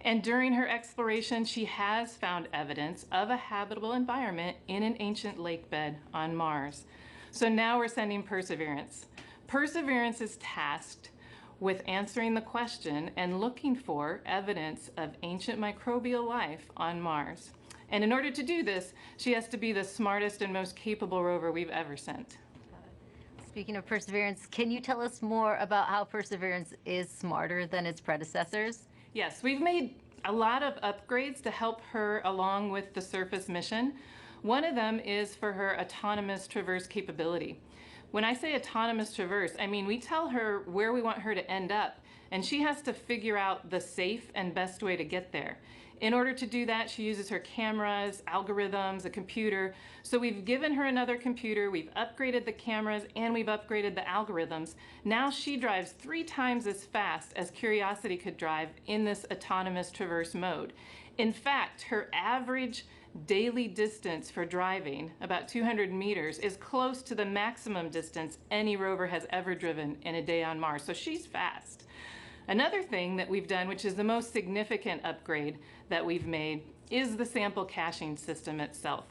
S6: And during her exploration, she has found evidence of a habitable environment in an ancient lake bed on Mars. So now we're sending Perseverance. Perseverance is tasked with answering the question and looking for evidence of ancient microbial life on Mars. And in order to do this, she has to be the smartest and most capable rover we've ever sent.
S1: Speaking of Perseverance, can you tell us more about how Perseverance is smarter than its predecessors?
S6: Yes, we've made a lot of upgrades to help her along with the surface mission. One of them is for her autonomous traverse capability. When I say autonomous traverse, I mean we tell her where we want her to end up, and she has to figure out the safe and best way to get there. In order to do that, she uses her cameras, algorithms, a computer. So we've given her another computer, we've upgraded the cameras, and we've upgraded the algorithms. Now she drives 3 times as fast as Curiosity could drive in this autonomous traverse mode. In fact, her average daily distance for driving, about 200 meters, is close to the maximum distance any rover has ever driven in a day on Mars. So she's fast. Another thing that we've done, which is the most significant upgrade that we've made, is the sample caching system itself.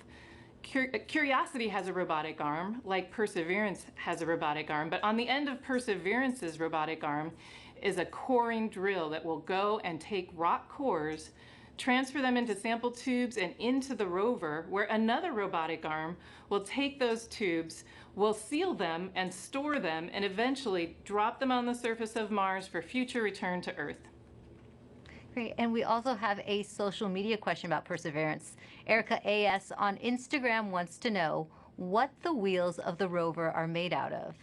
S6: Curiosity has a robotic arm, like Perseverance has a robotic arm, but on the end of Perseverance's robotic arm is a coring drill that will go and take rock cores, transfer them into sample tubes and into the rover, where another robotic arm will take those tubes, will seal them and store them, and eventually drop them on the surface of Mars for future return to Earth.
S1: Great, and we also have a social media question about Perseverance. Erica AS on Instagram wants to know what the wheels of the rover are made out of.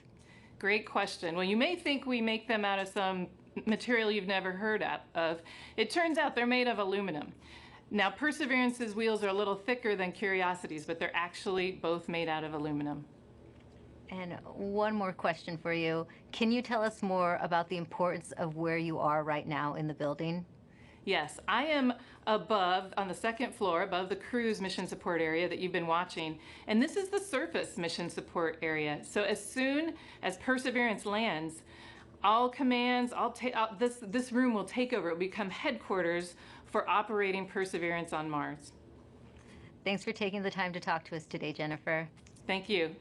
S6: Great question. Well, you may think we make them out of some material you've never heard of. It turns out they're made of aluminum. Now, Perseverance's wheels are a little thicker than Curiosity's, but they're actually both made out of aluminum.
S1: And one more question for you. Can you tell us more about the importance of where you are right now in the building?
S6: Yes, I am above, on the 2nd floor, above the cruise mission support area that you've been watching. And this is the surface mission support area. So as soon as Perseverance lands, all commands, this room will take over. It will become headquarters for operating Perseverance on Mars.
S1: Thanks for taking the time to talk to us today, Jennifer.
S6: Thank you.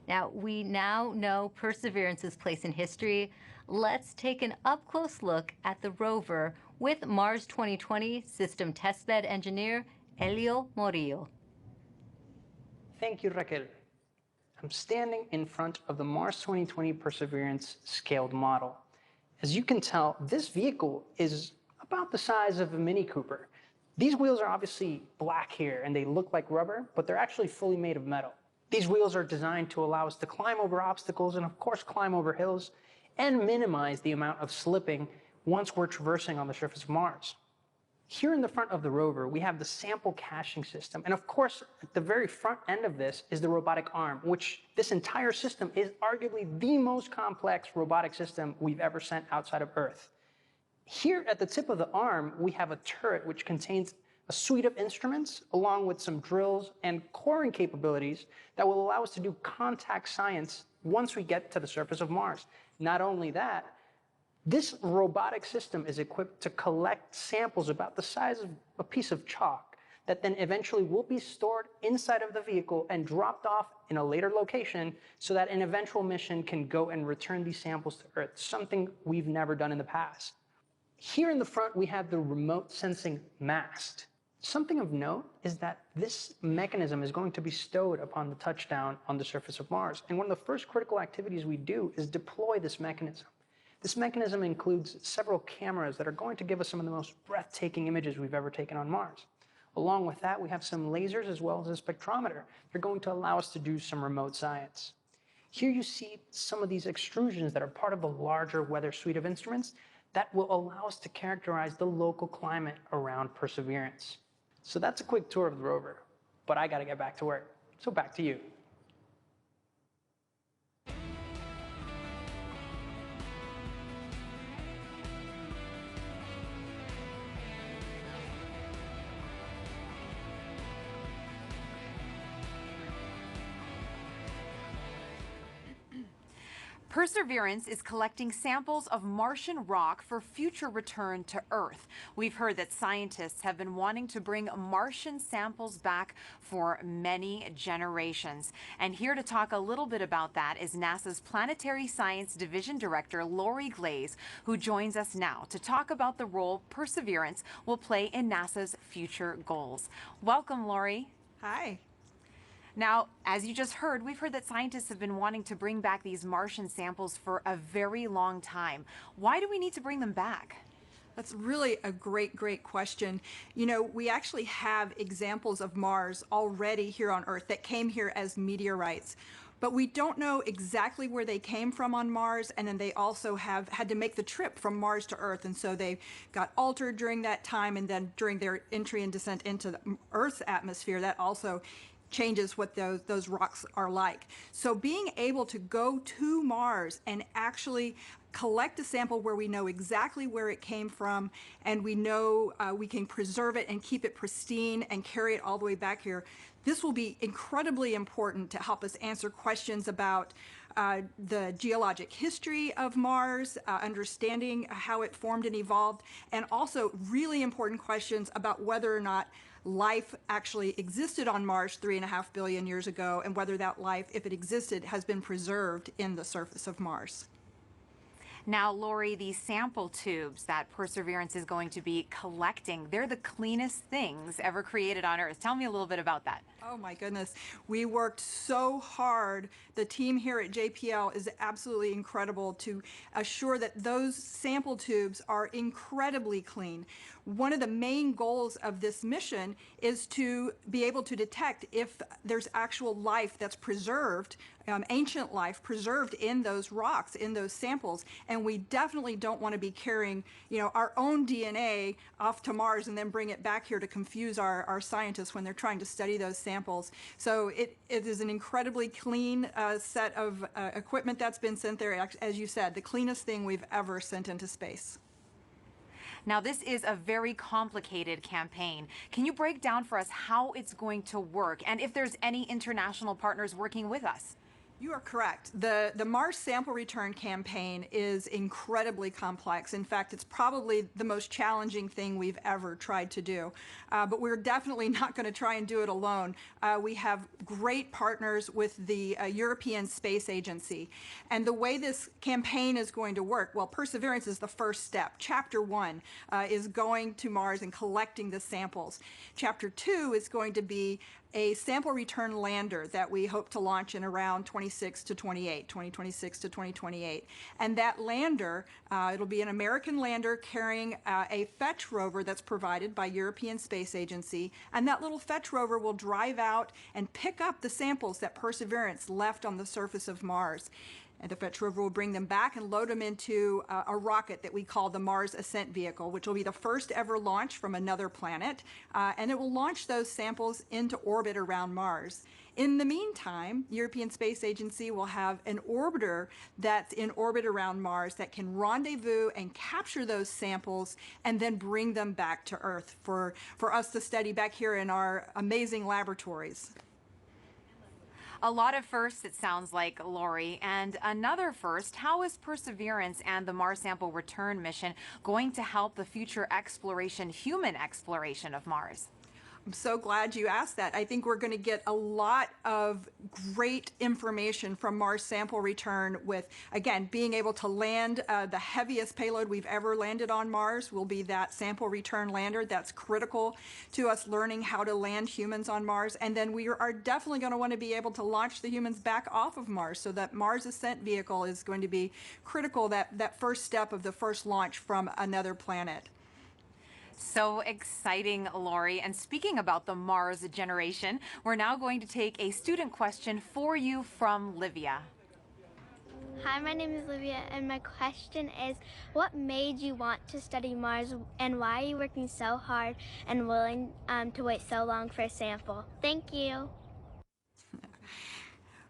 S1: Now, we now know Perseverance's place in history. Let's take an up-close look at the rover with Mars 2020 System Testbed Engineer Elio Morillo.
S22: Thank you, Raquel. I'm standing in front of the Mars 2020 Perseverance scaled model. As you can tell, this vehicle is about the size of a Mini Cooper. These wheels are obviously black here and they look like rubber, but they're actually fully made of metal. These wheels are designed to allow us to climb over obstacles and of course climb over hills and minimize the amount of slipping once we're traversing on the surface of Mars. Here in the front of the rover, we have the sample caching system. And of course, at the very front end of this is the robotic arm, which this entire system is arguably the most complex robotic system we've ever sent outside of Earth. Here at the tip of the arm, we have a turret which contains a suite of instruments along with some drills and coring capabilities that will allow us to do contact science once we get to the surface of Mars. Not only that, this robotic system is equipped to collect samples about the size of a piece of chalk that then eventually will be stored inside of the vehicle and dropped off in a later location so that an eventual mission can go and return these samples to Earth, something we've never done in the past. Here in the front, we have the remote sensing mast. Something of note is that this mechanism is going to be stowed upon the touchdown on the surface of Mars. And one of the first critical activities we do is deploy this mechanism. This mechanism includes several cameras that are going to give us some of the most breathtaking images we've ever taken on Mars. Along with that, we have some lasers as well as a spectrometer. They're going to allow us to do some remote science. Here you see some of these extrusions that are part of the larger weather suite of instruments that will allow us to characterize the local climate around Perseverance. So that's a quick tour of the rover, but I gotta get back to work. So back to you.
S3: Perseverance is collecting samples of Martian rock for future return to Earth. We've heard that scientists have been wanting to bring Martian samples back for many generations. And here to talk a little bit about that is NASA's Planetary Science Division Director, Lori Glaze, who joins us now to talk about the role Perseverance will play in NASA's future goals. Welcome, Lori.
S12: Hi.
S3: Now, as you just heard, we've heard that scientists have been wanting to bring back these Martian samples for a very long time. Why do we need to bring them back?
S12: That's really a great question. You know, we actually have examples of Mars already here on Earth that came here as meteorites. But we don't know exactly where they came from on Mars, and then they also have had to make the trip from Mars to Earth, and so they got altered during that time, and then during their entry and descent into the Earth's atmosphere, that also changes what those rocks are like. So being able to go to Mars and actually collect a sample where we know exactly where it came from, and we know we can preserve it and keep it pristine and carry it all the way back here, this will be incredibly important to help us answer questions about the geologic history of Mars, understanding how it formed and evolved, and also really important questions about whether or not life actually existed on Mars 3.5 billion years ago, and whether that life, if it existed, has been preserved in the surface of Mars.
S3: Now, Lori, these sample tubes that Perseverance is going to be collecting, they're the cleanest things ever created on Earth. Tell me a little bit about that.
S12: Oh my goodness. We worked so hard. The team here at JPL is absolutely incredible to assure that those sample tubes are incredibly clean. One of the main goals of this mission is to be able to detect if there's actual life that's preserved, ancient life preserved in those rocks, in those samples. And we definitely don't want to be carrying, our own DNA off to Mars and then bring it back here to confuse our scientists when they're trying to study those samples. So it is an incredibly clean set of equipment that's been sent there. As you said, the cleanest thing we've ever sent into space.
S3: Now, this is a very complicated campaign. Can you break down for us how it's going to work and if there's any international partners working with us?
S12: You are correct. The Mars sample return campaign is incredibly complex. In fact, it's probably the most challenging thing we've ever tried to do. But we're definitely not going to try and do it alone. We have great partners with the European Space Agency. And the way this campaign is going to work, well, Perseverance is the first step. Chapter 1 is going to Mars and collecting the samples. Chapter 2 is going to be a sample return lander that we hope to launch in around 2026 to 2028. And that lander, it'll be an American lander carrying a fetch rover that's provided by European Space Agency. And that little fetch rover will drive out and pick up the samples that Perseverance left on the surface of Mars. And the Fetch rover will bring them back and load them into a rocket that we call the Mars Ascent Vehicle, which will be the first ever launch from another planet. And it will launch those samples into orbit around Mars. In the meantime, European Space Agency will have an orbiter that's in orbit around Mars that can rendezvous and capture those samples and then bring them back to Earth for us to study back here in our amazing laboratories.
S3: A lot of firsts, it sounds like, Lori. And another first, how is Perseverance and the Mars Sample Return mission going to help the future exploration, human exploration of Mars?
S12: I'm so glad you asked that. I think we're going to get a lot of great information from Mars Sample Return with, again, being able to land the heaviest payload we've ever landed on Mars will be that Sample Return lander. That's critical to us learning how to land humans on Mars. And then we are definitely going to want to be able to launch the humans back off of Mars. So that Mars Ascent Vehicle is going to be critical, that first step of the first launch from another planet.
S3: So exciting, Lori. And speaking about the Mars generation, we're now going to take a student question for you from Livia.
S14: Hi, my name is Livia, and my question is, what made you want to study Mars, and why are you working so hard and willing to wait so long for a sample? Thank you.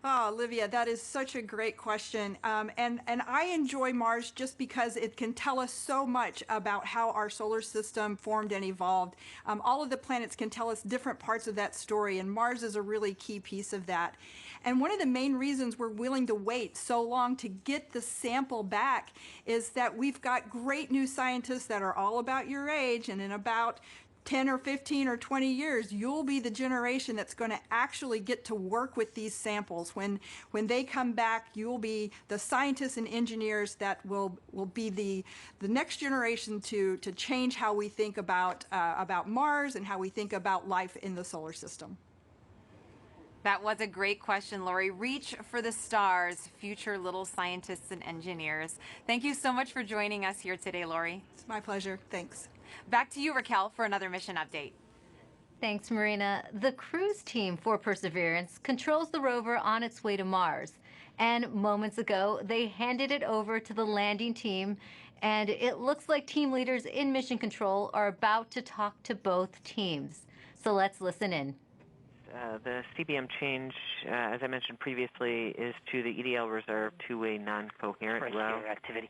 S12: Oh, Olivia, that is such a great question. And I enjoy Mars just because it can tell us so much about how our solar system formed and evolved. All of the planets can tell us different parts of that story, and Mars is a really key piece of that. And one of the main reasons we're willing to wait so long to get the sample back is that we've got great new scientists that are all about your age, and in about 10 or 15 or 20 years, you'll be the generation that's going to actually get to work with these samples. When they come back, you'll be the scientists and engineers that will be the next generation to change how we think about Mars and how we think about life in the solar system.
S3: That was a great question, Lori. Reach for the stars, future little scientists and engineers. Thank you so much for joining us here today, Lori.
S12: It's my pleasure. Thanks.
S3: Back to you, Raquel, for another mission update.
S1: Thanks, Marina. The cruise team for Perseverance controls the rover on its way to Mars. And moments ago, they handed it over to the landing team, and it looks like team leaders in mission control are about to talk to both teams. So let's listen in.
S11: The CBM change, as I mentioned previously, is to the EDL reserve two-way non-coherent route.
S10: Activity.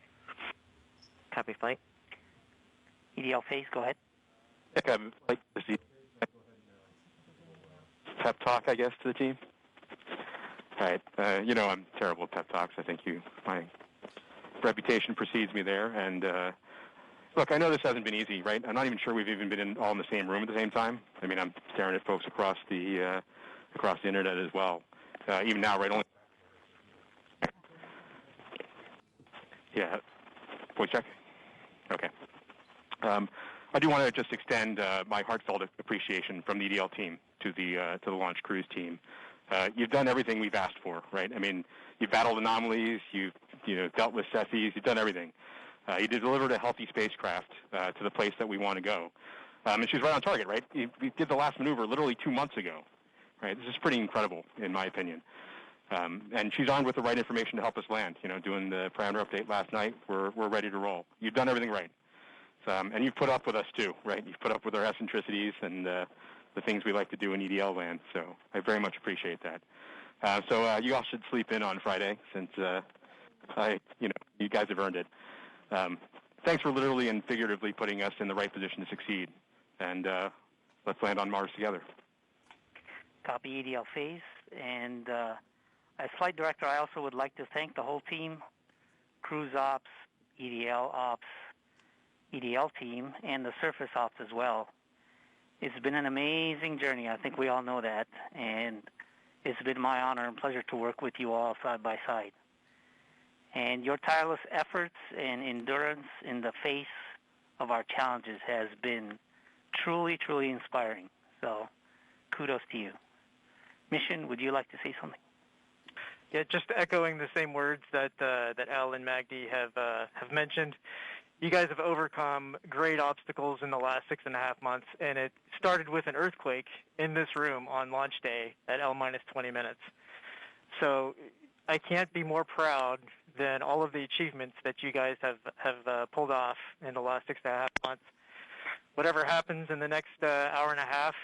S11: Copy flight.
S10: EDL phase, go ahead.
S15: I'd like to see pep talk, I guess, to the team. All right. You know, I'm terrible at pep talks. I think my reputation precedes me there. And look, I know this hasn't been easy, right? I'm not even sure we've even been all in the same room at the same time. I mean, I'm staring at folks across the internet as well. Even now, right? Only. Yeah. Voice check. Okay. I do want to just extend my heartfelt appreciation from the EDL team to the launch cruise team. You've done everything we've asked for, right? I mean, you've battled anomalies, you've dealt with SETIs, you've done everything. You delivered a healthy spacecraft to the place that we want to go, and she's right on target, right? You did the last maneuver literally 2 months ago, right? This is pretty incredible, in my opinion. And she's armed with the right information to help us land. Doing the parameter update last night, we're ready to roll. You've done everything right. And you've put up with us too, right? You've put up with our eccentricities and the things we like to do in EDL land. So I very much appreciate that. So you all should sleep in on Friday, since you guys have earned it. Thanks for literally and figuratively putting us in the right position to succeed. And let's land on Mars together.
S10: Copy EDL phase. And as flight director, I also would like to thank the whole team, cruise ops, EDL ops, EDL team, and the surface ops as well. It's been an amazing journey. I think we all know that. And it's been my honor and pleasure to work with you all side by side. And your tireless efforts and endurance in the face of our challenges has been truly, truly inspiring. So kudos to you. Mission, would you like to say something?
S11: Yeah, just echoing the same words that Al and Magdi have mentioned. You guys have overcome great obstacles in the last 6.5 months, and it started with an earthquake in this room on launch day at L-20 minutes. So I can't be more proud than all of the achievements that you guys have pulled off in the last 6.5 months. Whatever happens in the next hour and a half,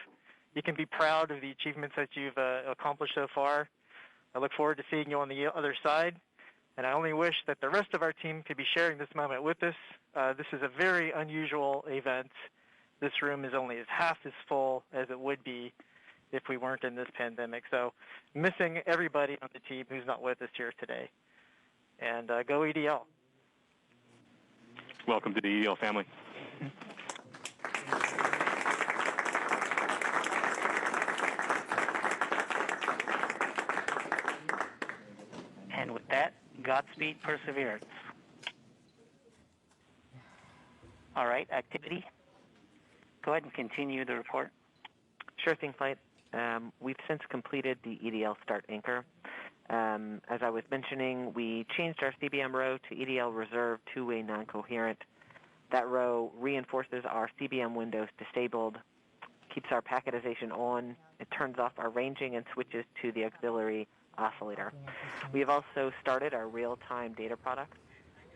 S11: you can be proud of the achievements that you've accomplished so far. I look forward to seeing you on the other side, and I only wish that the rest of our team could be sharing this moment with us. This is a very unusual event. This room is only half as full as it would be if we weren't in this pandemic. So missing everybody on the team who's not with us here today. And go EDL.
S15: Welcome to the EDL family.
S10: And with that, Godspeed Perseverance. All right, activity. Go ahead and continue the report.
S17: Sure thing, Flight. We've since completed the EDL Start Anchor. As I was mentioning, we changed our CBM row to EDL Reserve two-way non-coherent. That row reinforces our CBM windows disabled, keeps our packetization on, it turns off our ranging and switches to the auxiliary oscillator. We have also started our real-time data products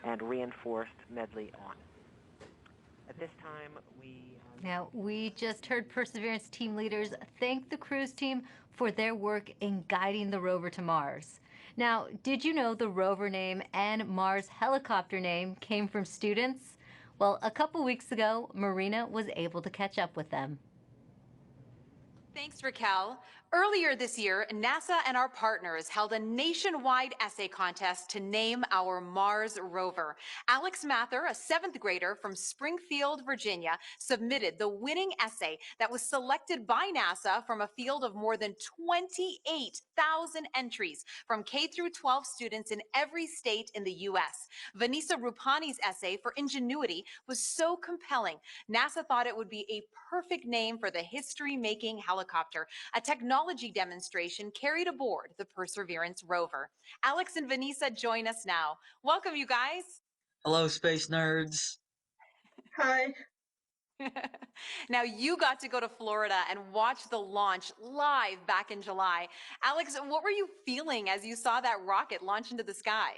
S17: and reinforced Medley on. At this time,
S1: Now, we just heard Perseverance team leaders thank the cruise team for their work in guiding the rover to Mars. Now, did you know the rover name and Mars helicopter name came from students? Well, a couple weeks ago, Marina was able to catch up with them.
S3: Thanks, Raquel. Earlier this year, NASA and our partners held a nationwide essay contest to name our Mars rover. Alex Mather, a 7th grader from Springfield, Virginia, submitted the winning essay that was selected by NASA from a field of more than 28,000 entries from K through 12 students in every state in the U.S. Vanessa Rupani's essay for Ingenuity was so compelling, NASA thought it would be a perfect name for the history-making helicopter, a technology demonstration carried aboard the Perseverance rover. Alex and Vanessa join us now. Welcome, you guys.
S19: Hello, space nerds.
S3: Hi. Now, you got to go to Florida and watch the launch live back in July. Alex, what were you feeling as you saw that rocket launch into the sky?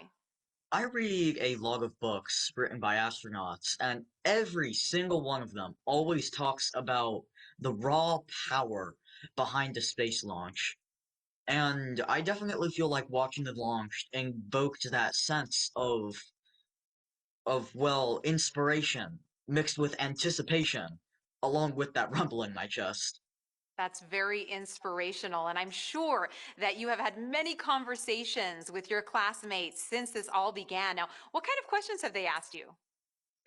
S19: I read a lot of books written by astronauts, and every single one of them always talks about the raw power behind the space launch. And I definitely feel like watching the launch invoked that sense of well, inspiration mixed with anticipation, along with that rumble in my chest.
S3: That's very inspirational, and I'm sure that you have had many conversations with your classmates since this all began. Now, what kind of questions have they asked you?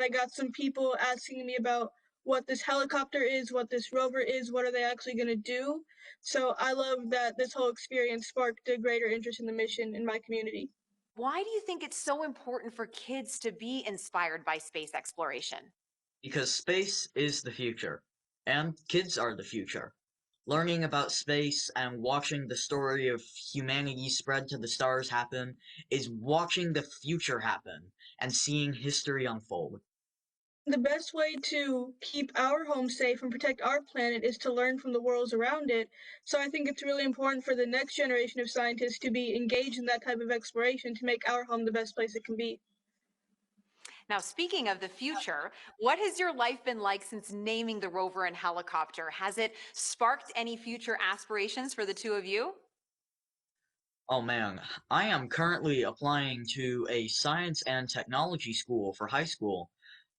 S23: I got some people asking me about what this helicopter is, what this rover is, what are they actually going to do. So I love that this whole experience sparked a greater interest in the mission in my community.
S3: Why do you think it's so important for kids to be inspired by space exploration?
S19: Because space is the future, and kids are the future. Learning about space and watching the story of humanity spread to the stars happen is watching the future happen and seeing history unfold.
S23: The best way to keep our home safe and protect our planet is to learn from the worlds around it. So I think it's really important for the next generation of scientists to be engaged in that type of exploration to make our home the best place it can be.
S3: Now, speaking of the future, what has your life been like since naming the rover and helicopter? Has it sparked any future aspirations for the two of you?
S19: Oh man, I am currently applying to a science and technology school for high school.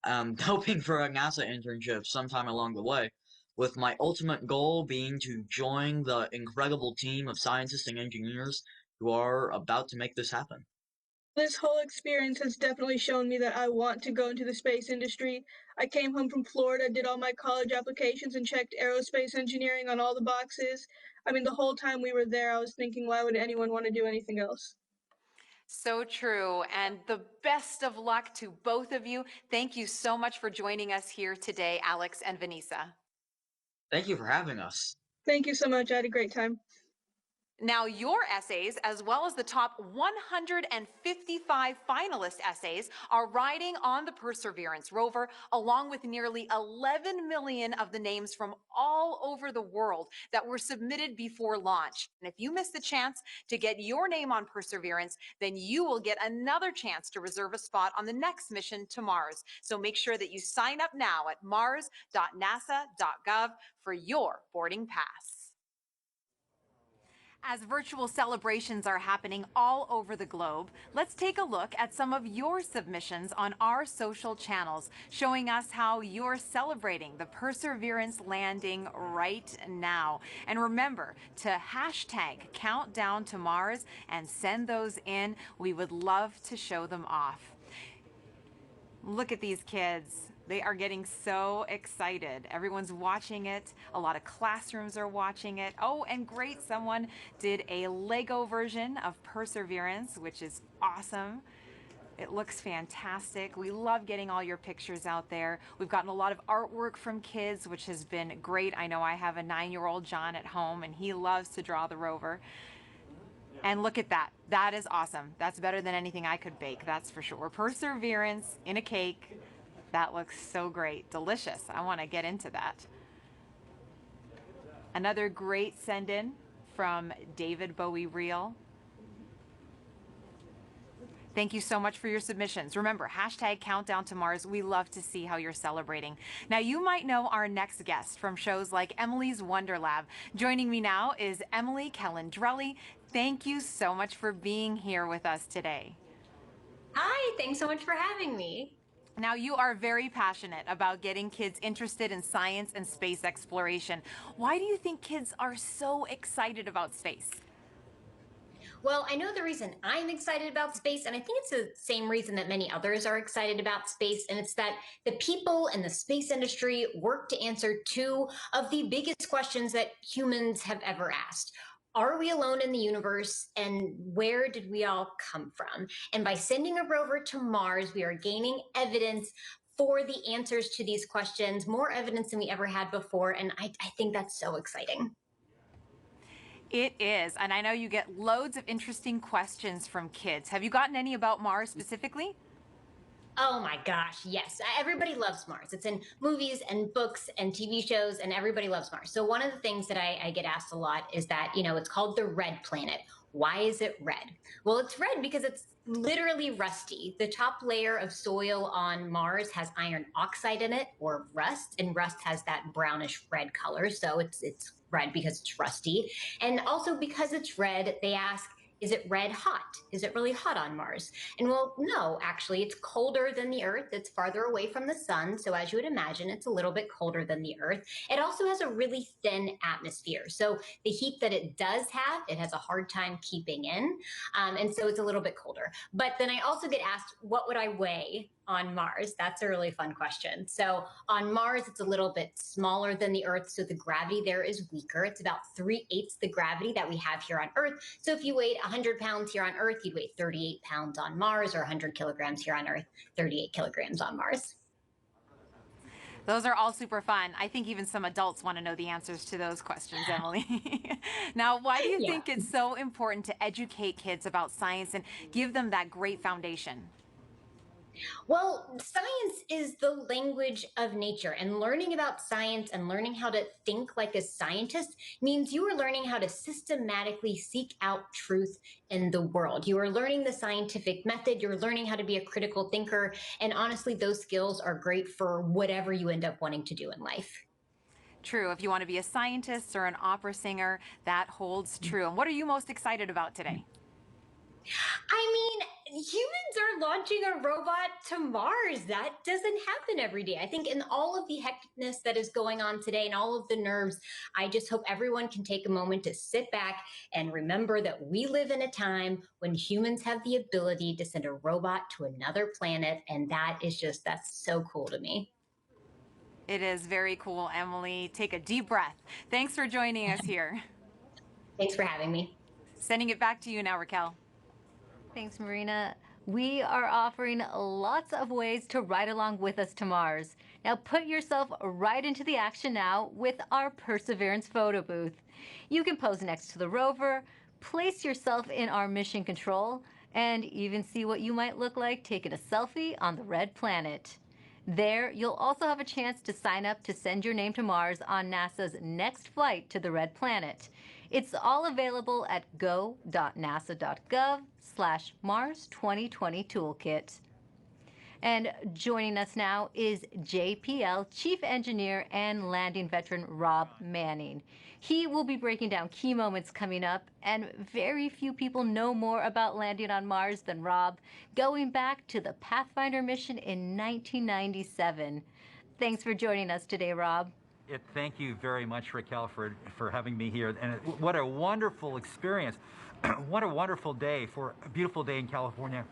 S19: Hoping for a NASA internship sometime along the way, with my ultimate goal being to join the incredible team of scientists and engineers who are about to make this happen.
S23: This whole experience has definitely shown me that I want to go into the space industry. I came home from Florida, did all my college applications, and checked aerospace engineering on all the boxes. I mean, the whole time we were there, I was thinking, why would anyone want to do anything else?
S3: So true. And the best of luck to both of you. Thank you so much for joining us here today, Alex and Vanessa.
S19: Thank you for having us.
S23: Thank you so much. I had a great time.
S3: Now, your essays, as well as the top 155 finalist essays, are riding on the Perseverance rover, along with nearly 11 million of the names from all over the world that were submitted before launch. And if you miss the chance to get your name on Perseverance, then you will get another chance to reserve a spot on the next mission to Mars. So make sure that you sign up now at mars.nasa.gov for your boarding pass. As virtual celebrations are happening all over the globe, let's take a look at some of your submissions on our social channels, showing us how you're celebrating the Perseverance landing right now. And remember to hashtag countdown to Mars and send those in. We would love to show them off. Look at these kids. They are getting so excited. Everyone's watching it. A lot of classrooms are watching it. Oh, and great, someone did a Lego version of Perseverance, which is awesome. It looks fantastic. We love getting all your pictures out there. We've gotten a lot of artwork from kids, which has been great. I know I have a 9-year-old John at home, and he loves to draw the rover. And look at that. That is awesome. That's better than anything I could bake, that's for sure. Perseverance in a cake. That looks so great. Delicious. I want to get into that. Another great send-in from David Bowie Reel. Thank you so much for your submissions. Remember, hashtag countdown to Mars. We love to see how you're celebrating. Now, you might know our next guest from shows like Emily's Wonder Lab. Joining me now is Emily Calandrelli. Thank you so much for being here with us today.
S7: Hi, thanks so much for having me.
S3: Now, you are very passionate about getting kids interested in science and space exploration. Why do you think kids are so excited about space?
S7: Well, I know the reason I'm excited about space, and I think it's the same reason that many others are excited about space, and it's that the people in the space industry work to answer two of the biggest questions that humans have ever asked. Are we alone in the universe, and where did we all come from? And by sending a rover to Mars, we are gaining evidence for the answers to these questions, more evidence than we ever had before, and I think that's so exciting.
S3: It is, and I know you get loads of interesting questions from kids. Have you gotten any about Mars specifically?
S7: Oh my gosh, yes. Everybody loves Mars. It's in movies and books and TV shows, and everybody loves Mars. So one of the things that I get asked a lot is that, it's called the red planet. Why is it red? Well, it's red because it's literally rusty. The top layer of soil on Mars has iron oxide in it, or rust, and rust has that brownish red color. So it's red because it's rusty. And also because it's red, they ask, is it red hot? Is it really hot on Mars? And well, no, actually, it's colder than the Earth. It's farther away from the sun. So as you would imagine, it's a little bit colder than the Earth. It also has a really thin atmosphere. So the heat that it does have, it has a hard time keeping in. And so it's a little bit colder. But then I also get asked, what would I weigh on Mars? That's a really fun question. So on Mars, it's a little bit smaller than the Earth, so the gravity there is weaker. It's about 3/8 the gravity that we have here on Earth. So if you weighed 100 pounds here on Earth, you'd weigh 38 pounds on Mars, or 100 kilograms here on Earth, 38 kilograms on Mars.
S3: Those are all super fun. I think even some adults want to know the answers to those questions, Emily. Now, why do you think it's so important to educate kids about science and give them that great foundation?
S7: Well, science is the language of nature, and learning about science and learning how to think like a scientist means you are learning how to systematically seek out truth in the world. You are learning the scientific method, you're learning how to be a critical thinker, and honestly, those skills are great for whatever you end up wanting to do in life.
S3: True. If you want to be a scientist or an opera singer, that holds true. And what are you most excited about today?
S7: I mean, humans are launching a robot to Mars. That doesn't happen every day. I think in all of the hecticness that is going on today and all of the nerves, I just hope everyone can take a moment to sit back and remember that we live in a time when humans have the ability to send a robot to another planet. And that's so cool to me.
S3: It is very cool, Emily. Take a deep breath. Thanks for joining us here.
S7: Thanks for having me.
S3: Sending it back to you now, Raquel.
S1: Thanks, Marina. We are offering lots of ways to ride along with us to Mars. Now put yourself right into the action now with our Perseverance photo booth. You can pose next to the rover, place yourself in our mission control, and even see what you might look like taking a selfie on the red planet. There, you'll also have a chance to sign up to send your name to Mars on NASA's next flight to the red planet. It's all available at go.nasa.gov/Mars 2020 Toolkit. And joining us now is JPL Chief Engineer and landing veteran Rob Manning. He will be breaking down key moments coming up, and very few people know more about landing on Mars than Rob, going back to the Pathfinder mission in 1997. Thanks for joining us today, Rob.
S2: Thank you very much, Raquel, for having me here. And what a wonderful experience. What a wonderful day for a beautiful day in California.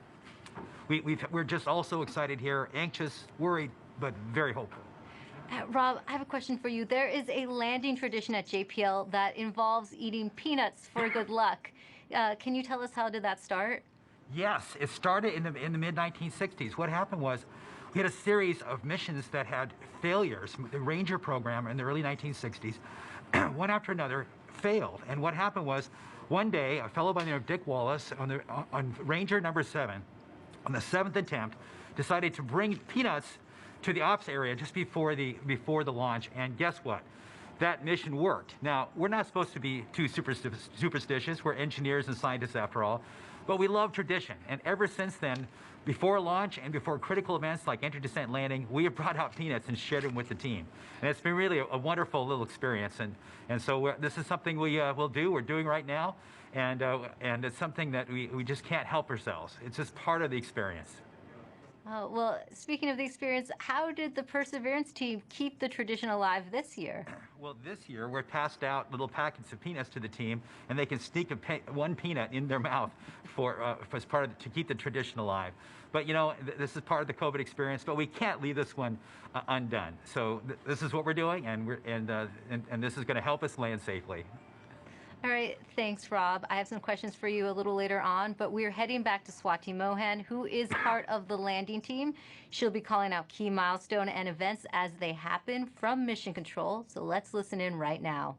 S2: We're just all so excited here, anxious, worried, but very hopeful.
S1: Rob, I have a question for you. There is a landing tradition at JPL that involves eating peanuts for good luck. Can you tell us how did that start?
S2: Yes, it started in the mid-1960s. What happened was we had a series of missions that had failures. The Ranger program in the early 1960s, one after another, failed. And what happened was one day, a fellow by the name of Dick Wallace on Ranger number 7, on the 7th attempt, decided to bring peanuts to the ops area just before the launch, and guess what? That mission worked. Now, we're not supposed to be too superstitious. We're engineers and scientists after all, but we love tradition. And ever since then, before launch and before critical events like entry, descent, landing, we have brought out peanuts and shared them with the team. And it's been really a wonderful little experience. And so this is something we'll do. We're doing right now. And it's something that we just can't help ourselves. It's just part of the experience.
S1: Well, speaking of the experience, how did the Perseverance team keep the tradition alive this year?
S2: Well, this year we're passed out little packets of peanuts to the team, and they can sneak one peanut in their mouth as part of to keep the tradition alive. But you know, this is part of the COVID experience, but we can't leave this one undone. So this is what we're doing, and this is going to help us land safely.
S1: All right, thanks, Rob. I have some questions for you a little later on, but we're heading back to Swati Mohan, who is part of the landing team. She'll be calling out key milestone and events as they happen from Mission Control. So let's listen in right now.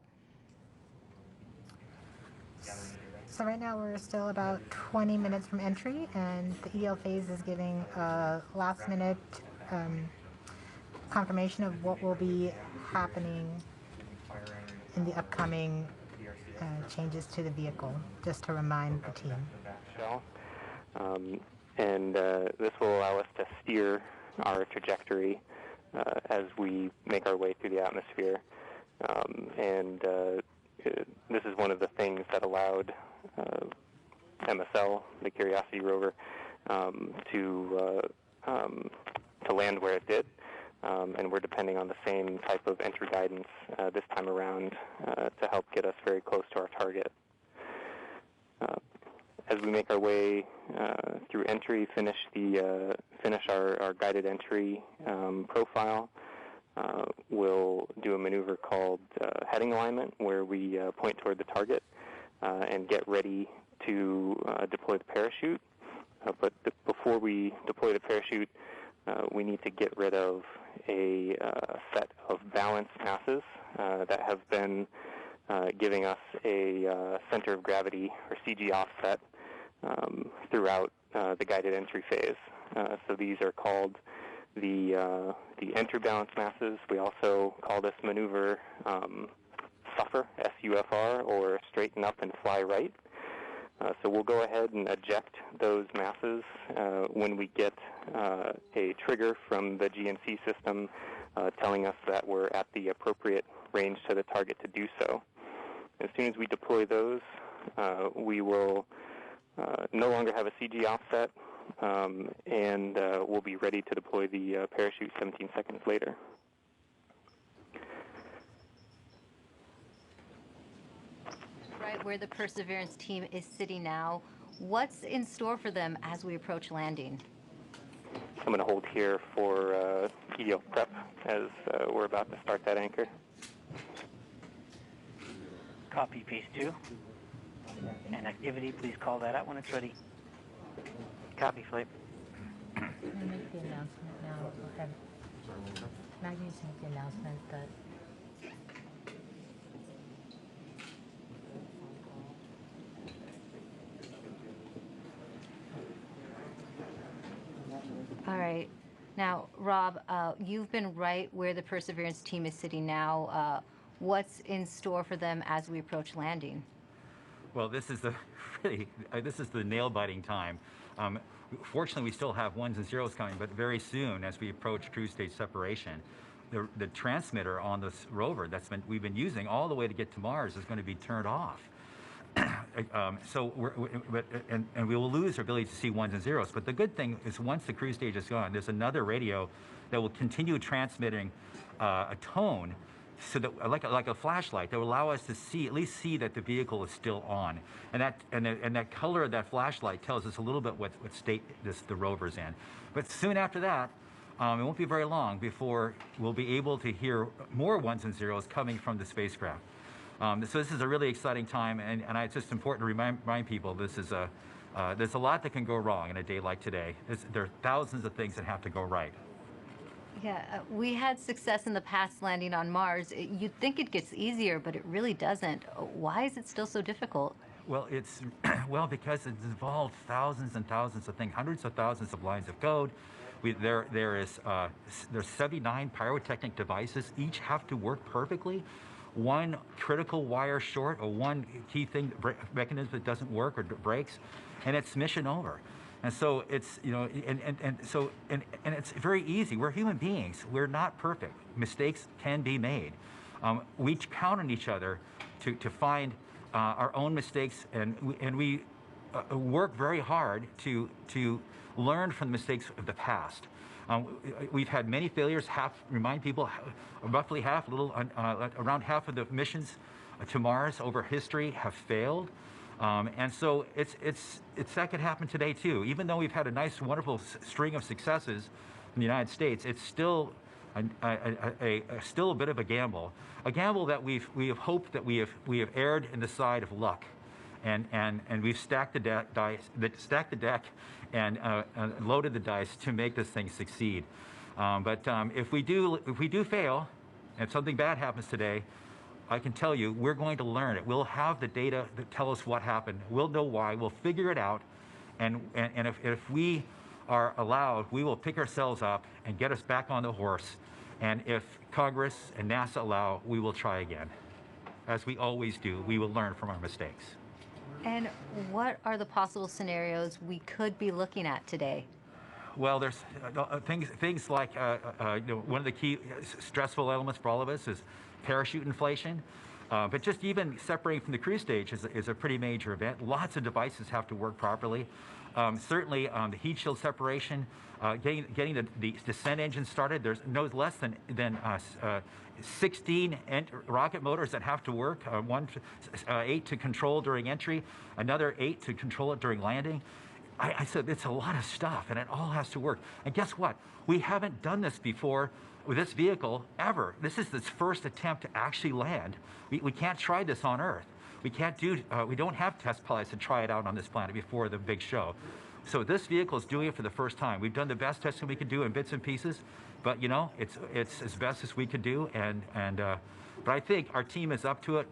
S4: So right now we're still about 20 minutes from entry, and the EDL phase is giving a last-minute confirmation of what will be happening in the upcoming changes to the vehicle, just to remind the team.
S15: This will allow us to steer our trajectory as we make our way through the atmosphere. This is one of the things that allowed MSL, the Curiosity rover, to land where it did. And we're depending on the same type of entry guidance this time around to help get us very close to our target. As we make our way through entry, finish our guided entry profile, we'll do a maneuver called heading alignment, where we point toward the target and get ready to deploy the parachute. But before we deploy the parachute, we need to get rid of a set of balance masses that have been giving us a center of gravity, or CG offset, throughout the guided entry phase. So these are called the entry balance masses. We also call this maneuver SUFR, S-U-F-R, or straighten up and fly right. So we'll go ahead and eject those masses when we get a trigger from the GNC system telling us that we're at the appropriate range to the target to do so. As soon as we deploy those, we will no longer have a CG offset, and we'll be ready to deploy the parachute 17 seconds later.
S1: Right where the Perseverance team is sitting now, what's in store for them as we approach landing?
S15: I'm going to hold here for EDL prep as we're about to start that anchor.
S10: Copy, phase 2. And activity, please call that out when it's ready. Copy, flight.
S4: I'm going to make the announcement now. Go ahead. Maggie's to make the announcement that
S1: All right. Now, Rob, you've been right where the Perseverance team is sitting now. What's in store for them as we approach landing?
S2: Well, this is the really this is the nail-biting time. Fortunately, we still have ones and zeros coming, but very soon, as we approach cruise stage separation, the transmitter on this rover we've been using all the way to get to Mars is going to be turned off. So we will lose our ability to see ones and zeros. But the good thing is, once the cruise stage is gone, there's another radio that will continue transmitting a tone, so that like a flashlight that will allow us to at least see that the vehicle is still on, and that color of that flashlight tells us a little bit what state the rover's in. But soon after that, it won't be very long before we'll be able to hear more ones and zeros coming from the spacecraft. So this is a really exciting time, and it's just important to remind people there's a lot that can go wrong in a day like today. There are thousands of things that have to go right.
S1: Yeah, we had success in the past landing on Mars. You'd think it gets easier, but it really doesn't. Why is it still so difficult?
S2: Well, it's because it's involved thousands and thousands of things, hundreds of thousands of lines of code. There's 79 pyrotechnic devices. Each have to work perfectly. One critical wire short, or one key thing mechanism that doesn't work or breaks, and it's mission over. And so it's and it's very easy. We're human beings. We're not perfect. Mistakes can be made. We count on each other to find our own mistakes, and we work very hard to learn from the mistakes of the past. We've had many failures. Remind people, roughly half, around half of the missions to Mars over history have failed. And so that could happen today too. Even though we've had a nice, wonderful string of successes in the United States, it's still still a bit of a gamble that we have hoped that we have erred in the side of luck, and we've stacked the deck and loaded the dice to make this thing succeed. But if we do fail, and something bad happens today, I can tell you, we're going to learn it. We'll have the data that tell us what happened. We'll know why. We'll figure it out. And if we are allowed, we will pick ourselves up and get us back on the horse. And if Congress and NASA allow, we will try again. As we always do, we will learn from our mistakes.
S1: And what are the possible scenarios we could be looking at today?
S2: Well, there's things like one of the key stressful elements for all of us is parachute inflation. But just even separating from the cruise stage is a pretty major event. Lots of devices have to work properly. Certainly, the heat shield separation, getting the descent engine started. There's no less than 16 rocket motors that have to work. 8 to control during entry, another 8 to control it during landing. I said it's a lot of stuff, and it all has to work. And guess what? We haven't done this before with this vehicle ever. This is its first attempt to actually land. We can't try this on Earth. We can't do. We don't have test pilots to try it out on this planet before the big show. So this vehicle is doing it for the first time. We've done the best testing we could do in bits and pieces, but it's as best as we could do. But I think our team is up to it.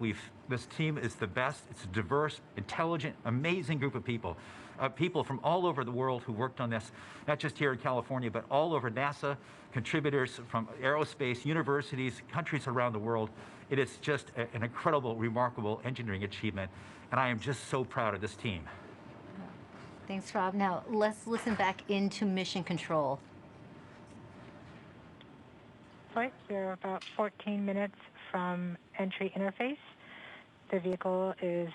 S2: This team is the best. It's a diverse, intelligent, amazing group of people. People from all over the world who worked on this, not just here in California, but all over NASA, contributors from aerospace, universities, countries around the world. It is just an incredible, remarkable engineering achievement, and I am just so proud of this team.
S1: Thanks, Rob. Now, let's listen back into Mission Control.
S5: Right, we're about 14 minutes from entry interface. The vehicle is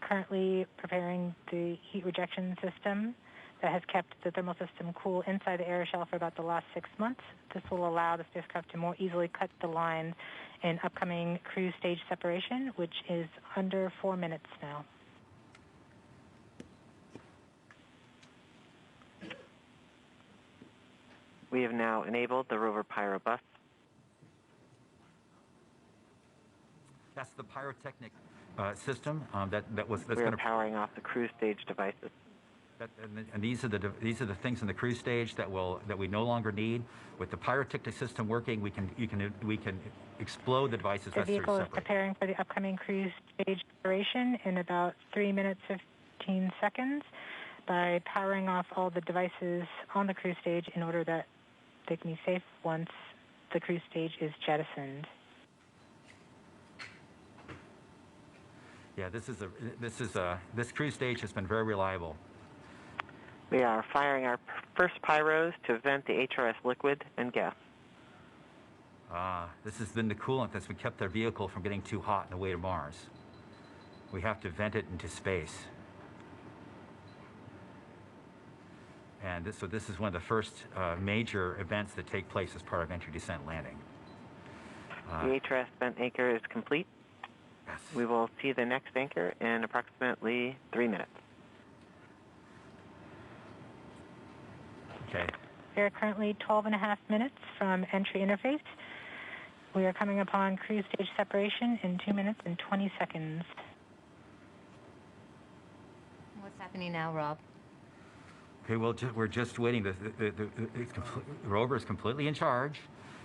S5: currently preparing the heat rejection system that has kept the thermal system cool inside the air shell for about the last 6 months. This will allow the spacecraft to more easily cut the line in upcoming cruise stage separation, which is under 4 minutes now.
S17: We have now enabled the rover pyro bus.
S2: That's the pyrotechnic system that's
S17: We're
S2: going to
S17: powering off the cruise stage devices.
S2: And these are the things in the cruise stage that we no longer need. With the pyrotechnic system working, we can explode the devices.
S5: The vehicle is preparing for the upcoming cruise stage separation in about 3 minutes 15 seconds. by powering off all the devices on the cruise stage in order that they can be safe once the cruise stage is jettisoned.
S2: Yeah, this cruise stage has been very reliable.
S17: We are firing our first pyros to vent the HRS liquid and gas.
S2: This has been the coolant that's kept their vehicle from getting too hot on the way to Mars. We have to vent it into space. And so this is one of the first major events that take place as part of entry, descent, landing.
S17: The HRS vent anchor is complete.
S2: Yes.
S17: We will see the next anchor in approximately 3 minutes.
S2: Okay.
S5: We are currently 12.5 minutes from entry interface. We are coming upon cruise stage separation in 2 minutes and 20 seconds.
S1: What's happening now, Rob?
S2: Okay, well, we're just waiting. The rover is completely in charge.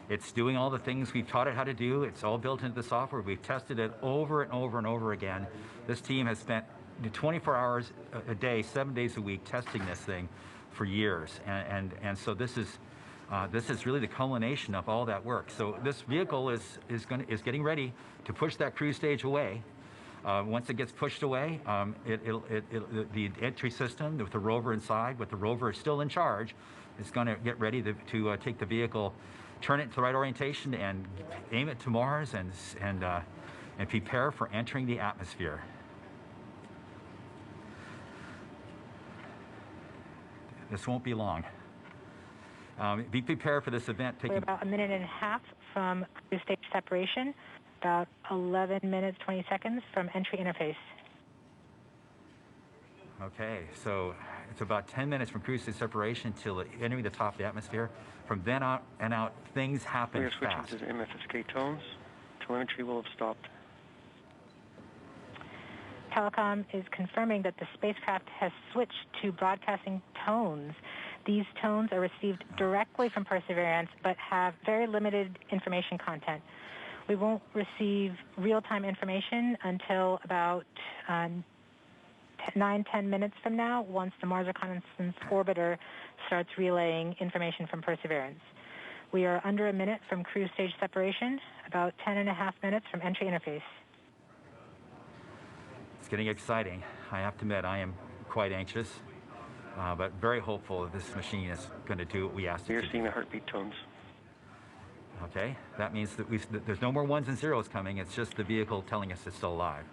S2: It's doing all the things we've taught it how to do. It's all built into the software. We've tested it over and over and over again. This team has spent 24 hours a day, 7 days a week, testing this thing for years. And so this is really the culmination of all that work. So this vehicle is getting ready to push that cruise stage away. Once it gets pushed away, the entry system with the rover inside, with the rover still in charge, is going to get ready to take the vehicle, turn it to the right orientation, and aim it to Mars, and prepare for entering the atmosphere. This won't be long. Be prepared for this event.
S5: We're about 1.5 minutes from cruise stage separation, about 11 minutes, 20 seconds from entry interface.
S2: Okay, so it's about 10 minutes from cruise stage separation till entering the top of the atmosphere. From then on and out, things happen
S8: We are switching
S2: fast.
S8: to the MFSK tones. Telemetry will have stopped.
S5: Telecom is confirming that the spacecraft has switched to broadcasting tones. These tones are received directly from Perseverance, but have very limited information content. We won't receive real-time information until about 9-10 minutes from now, once the Mars Reconnaissance Orbiter starts relaying information from Perseverance. We are under 1 minute from cruise stage separation, about 10.5 minutes from entry interface.
S2: It's getting exciting. I have to admit, I am quite anxious, but very hopeful that this machine is going to do what we asked it to do.
S8: You're seeing the heartbeat tones.
S2: Okay, that means that there's no more ones and zeros coming. It's just the vehicle telling us it's still alive.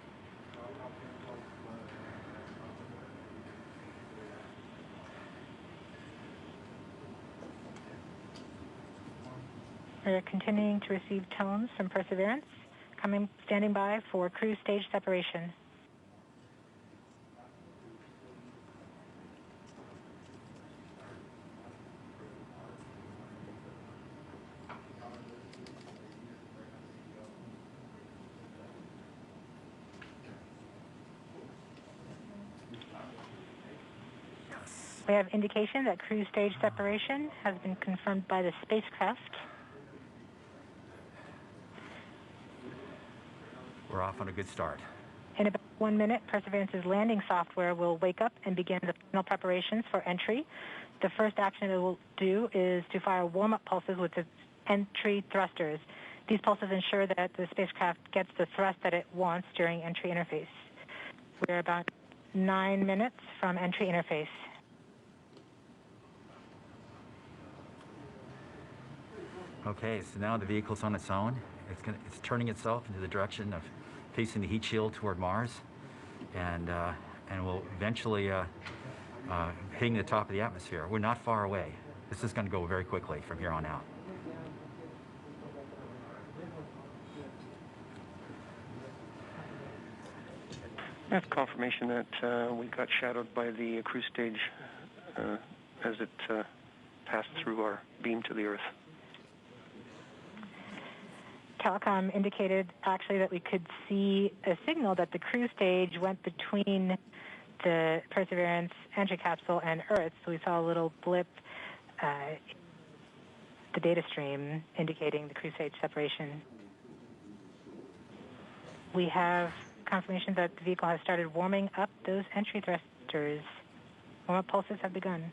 S5: We're continuing to receive tones from Perseverance, standing by for cruise stage separation. We have indication that cruise stage separation has been confirmed by the spacecraft.
S2: We're off on a good start.
S5: In about 1 minute, Perseverance's landing software will wake up and begin the final preparations for entry. The first action it will do is to fire warm-up pulses with its entry thrusters. These pulses ensure that the spacecraft gets the thrust that it wants during entry interface. We're about 9 minutes from entry interface.
S2: Okay, so now the vehicle's on its own. It's turning itself into the direction of facing the heat shield toward Mars, and will eventually hitting the top of the atmosphere. We're not far away. This is going to go very quickly from here on out.
S8: I have confirmation that we got shadowed by the cruise stage as it passed through our beam to the Earth.
S5: Telecom indicated actually that we could see a signal that the cruise stage went between the Perseverance entry capsule and Earth. So we saw a little blip, the data stream indicating the cruise stage separation. We have confirmation that the vehicle has started warming up those entry thrusters. Warm-up pulses have begun.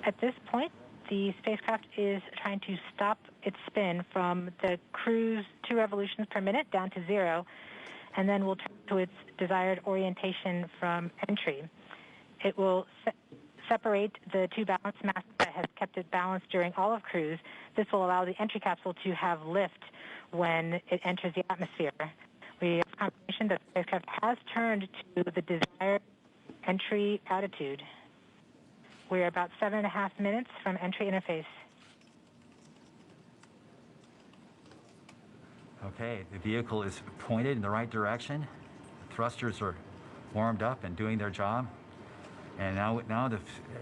S5: At this point, the spacecraft is trying to stop its spin from the cruise 2 revolutions per minute down to 0, and then will turn to its desired orientation from entry. It will separate the 2 balance masses that has kept it balanced during all of cruise. This will allow the entry capsule to have lift when it enters the atmosphere. We have confirmation that the spacecraft has turned to the desired entry attitude. We are about 7.5 minutes from entry interface.
S2: Okay, the vehicle is pointed in the right direction. The thrusters are warmed up and doing their job. And now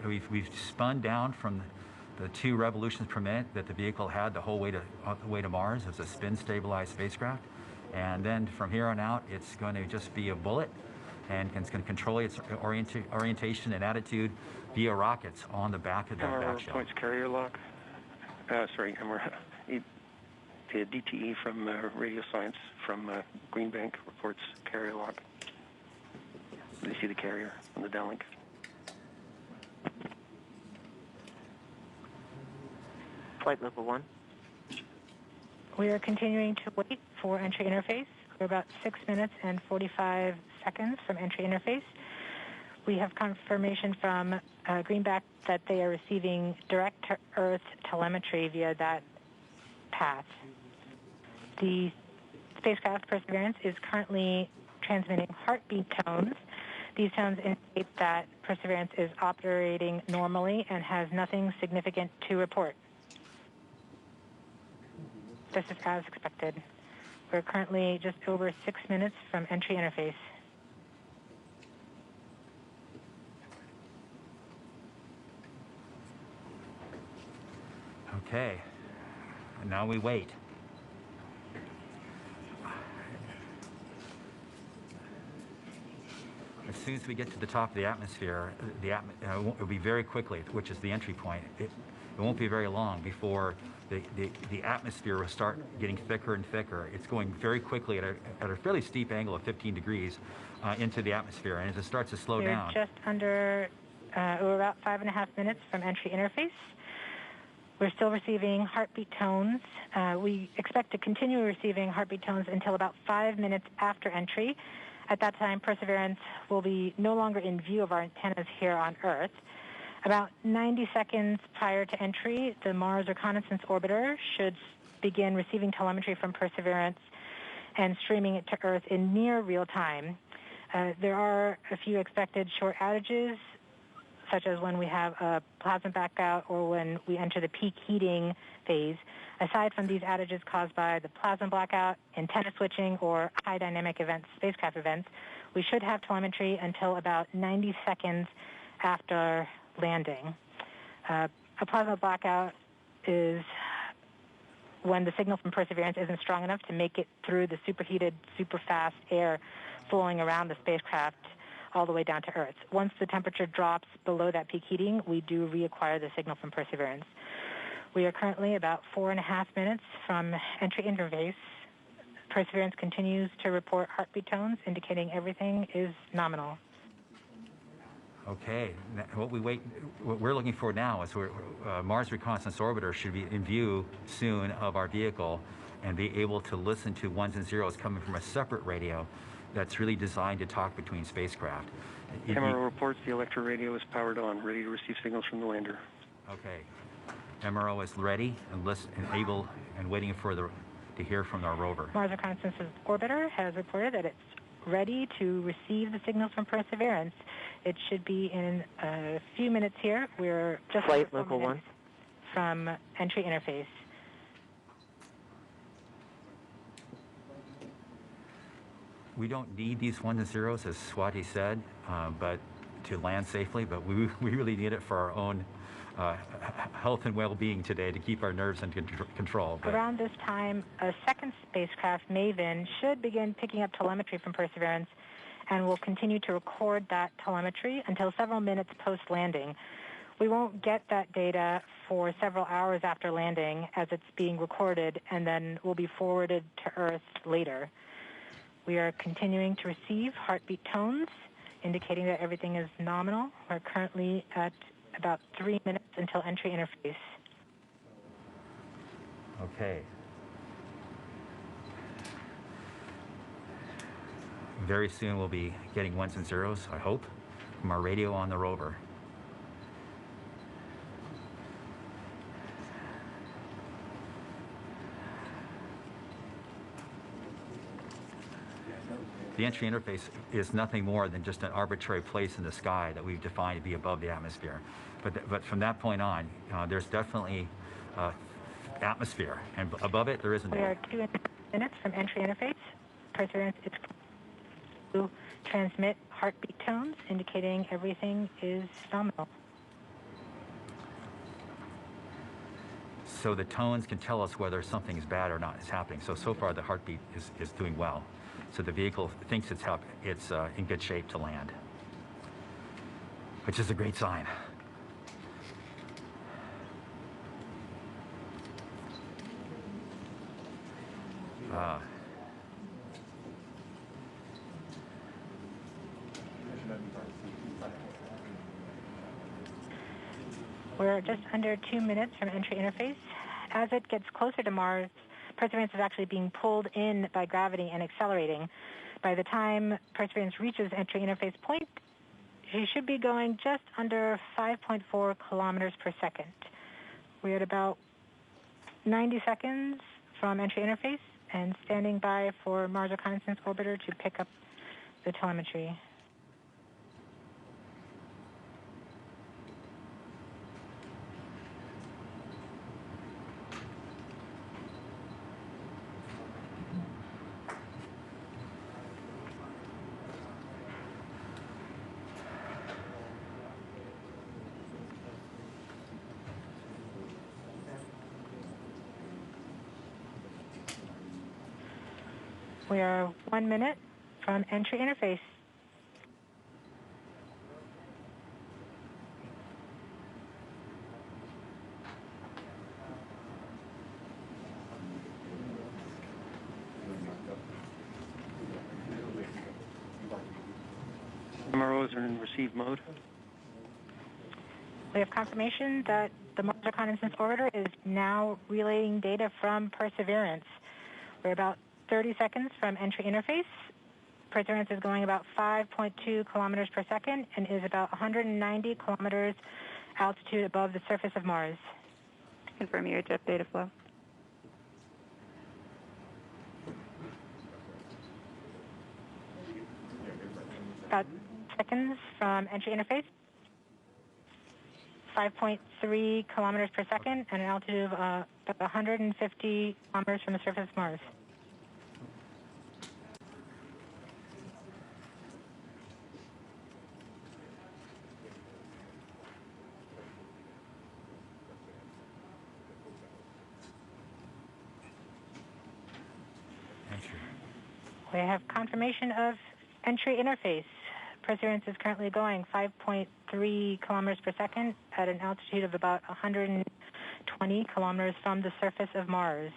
S2: we've spun down from the 2 revolutions per minute that the vehicle had the whole way to Mars. It's a spin-stabilized spacecraft. And then from here on out, it's going to just be a bullet, and it's going to control its orientation and attitude via rockets on the back of the back shell.
S8: Points carrier lock. The DTE from Radio Science from Green Bank reports carrier lock. You see the carrier on the downlink.
S17: Flight level 1.
S5: We are continuing to wait for entry interface. We're about 6 minutes and 45 seconds from entry interface. We have confirmation from Greenback that they are receiving direct-to-Earth telemetry via that path. The spacecraft Perseverance is currently transmitting heartbeat tones. These tones indicate that Perseverance is operating normally and has nothing significant to report. This is as expected. We're currently just over 6 minutes from entry interface.
S2: Okay, and now we wait. As soon as we get to the top of the atmosphere, it will be very quickly, which is the entry point. It won't be very long before the atmosphere will start getting thicker and thicker. It's going very quickly at a fairly steep angle of 15 degrees into the atmosphere, and as it starts to slow down.
S5: We're just under, we're about 5.5 minutes from entry interface. We're still receiving heartbeat tones. We expect to continue receiving heartbeat tones until about 5 minutes after entry. At that time, Perseverance will be no longer in view of our antennas here on Earth. About 90 seconds prior to entry, the Mars Reconnaissance Orbiter should begin receiving telemetry from Perseverance and streaming it to Earth in near real time. There are a few expected short outages, such as when we have a plasma blackout or when we enter the peak heating phase. Aside from these outages caused by the plasma blackout, antenna switching, or high dynamic events, spacecraft events, we should have telemetry until about 90 seconds after landing. A plasma blackout is when the signal from Perseverance isn't strong enough to make it through the superheated, super fast air flowing around the spacecraft all the way down to Earth. Once the temperature drops below that peak heating, we do reacquire the signal from Perseverance. We are currently about 4.5 minutes from entry interface. Perseverance continues to report heartbeat tones, indicating everything is nominal.
S2: Okay, what we're looking for now is Mars Reconnaissance Orbiter should be in view soon of our vehicle and be able to listen to ones and zeros coming from a separate radio that's really designed to talk between spacecraft.
S8: MRO reports the electro radio is powered on, ready to receive signals from the lander.
S2: Okay, MRO is ready and able and waiting to hear from our rover.
S5: Mars Reconnaissance Orbiter has reported that it's ready to receive the signals from Perseverance. It should be in a few minutes here. We're just
S17: flight level 1
S5: from entry interface.
S2: We don't need these ones and zeros, as Swati said, but to land safely, but we really need it for our own health and well-being today to keep our nerves under control. But
S5: around this time, a second spacecraft, MAVEN, should begin picking up telemetry from Perseverance and will continue to record that telemetry until several minutes post-landing. We won't get that data for several hours after landing as it's being recorded and then will be forwarded to Earth later. We are continuing to receive heartbeat tones, indicating that everything is nominal. We're currently at about 3 minutes until entry interface.
S2: Okay. Very soon we'll be getting ones and zeros, I hope, from our radio on the rover. The entry interface is nothing more than just an arbitrary place in the sky that we've defined to be above the atmosphere. But from that point on, there's definitely atmosphere, and above it there isn't.
S5: We are 2 minutes from entry interface. Perseverance is to transmit heartbeat tones, indicating everything is nominal.
S2: So the tones can tell us whether something is bad or not is happening. So far the heartbeat is doing well. So the vehicle thinks it's in good shape to land, which is a great sign.
S5: We're just under 2 minutes from entry interface. As it gets closer to Mars, Perseverance is actually being pulled in by gravity and accelerating. By the time Perseverance reaches entry interface point, she should be going just under 5.4 kilometers per second. We're at about 90 seconds from entry interface and standing by for Mars Reconnaissance Orbiter to pick up the telemetry. We are 1 minute from entry interface.
S8: MROs are in receive mode.
S5: We have confirmation that the Mars Reconnaissance Orbiter is now relaying data from Perseverance. We're about 30 seconds from entry interface. Perseverance is going about 5.2 kilometers per second and is about 190 kilometers altitude above the surface of Mars.
S13: Confirm your jet data flow.
S5: About seconds from entry interface. 5.3 kilometers per second and an altitude of about 150 kilometers from the surface of Mars. We have confirmation of entry interface. Perseverance is currently going 5.3 kilometers per second at an altitude of about 120 kilometers from the surface of Mars.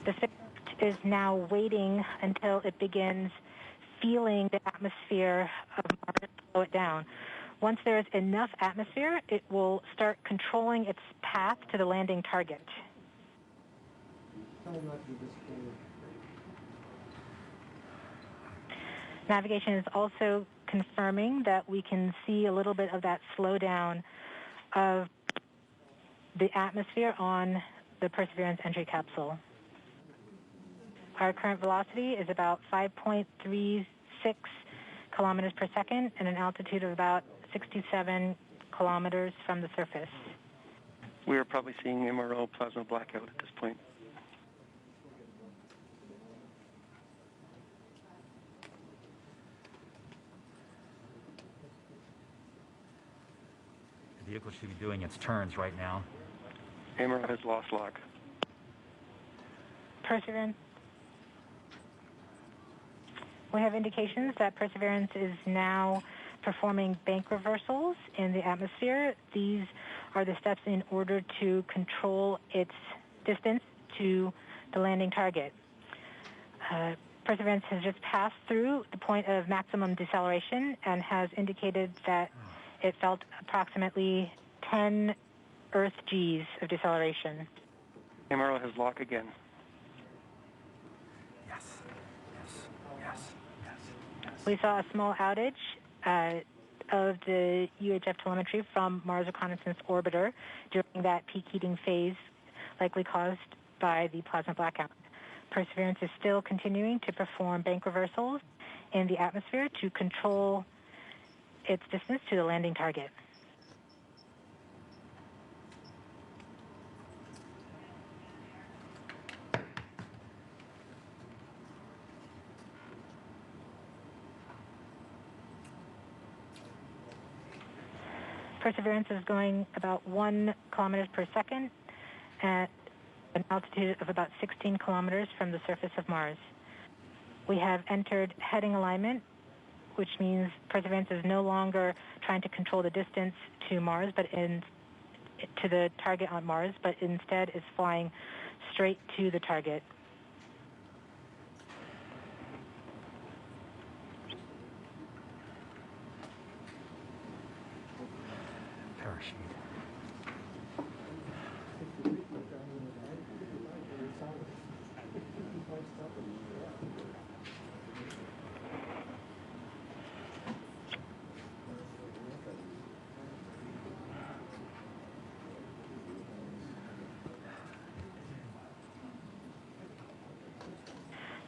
S5: The spacecraft is now waiting until it begins feeling the atmosphere of Mars to slow it down. Once there is enough atmosphere, it will start controlling its path to the landing target. Navigation is also confirming that we can see a little bit of that slowdown of the atmosphere on the Perseverance entry capsule. Our current velocity is about 5.36 kilometers per second and an altitude of about 67 kilometers from the surface.
S8: We are probably seeing MRO plasma blackout at this point.
S2: The vehicle should be doing its turns right now.
S8: MRO has lost lock.
S5: Perseverance We have indications that Perseverance is now performing bank reversals in the atmosphere. These are the steps in order to control its distance to the landing target. Perseverance has just passed through the point of maximum deceleration and has indicated that it felt approximately 10 Earth Gs of deceleration.
S8: MRO has lock again.
S5: We saw a small outage of the UHF telemetry from Mars Reconnaissance Orbiter during that peak heating phase, likely caused by the plasma blackout. Perseverance is still continuing to perform bank reversals in the atmosphere to control its distance to the landing target. Perseverance is going about 1 kilometers per second at an altitude of about 16 kilometers from the surface of Mars. We have entered heading alignment, which means Perseverance is no longer trying to control the distance to Mars, to the target on Mars, but instead is flying straight to the target.
S2: Parachute.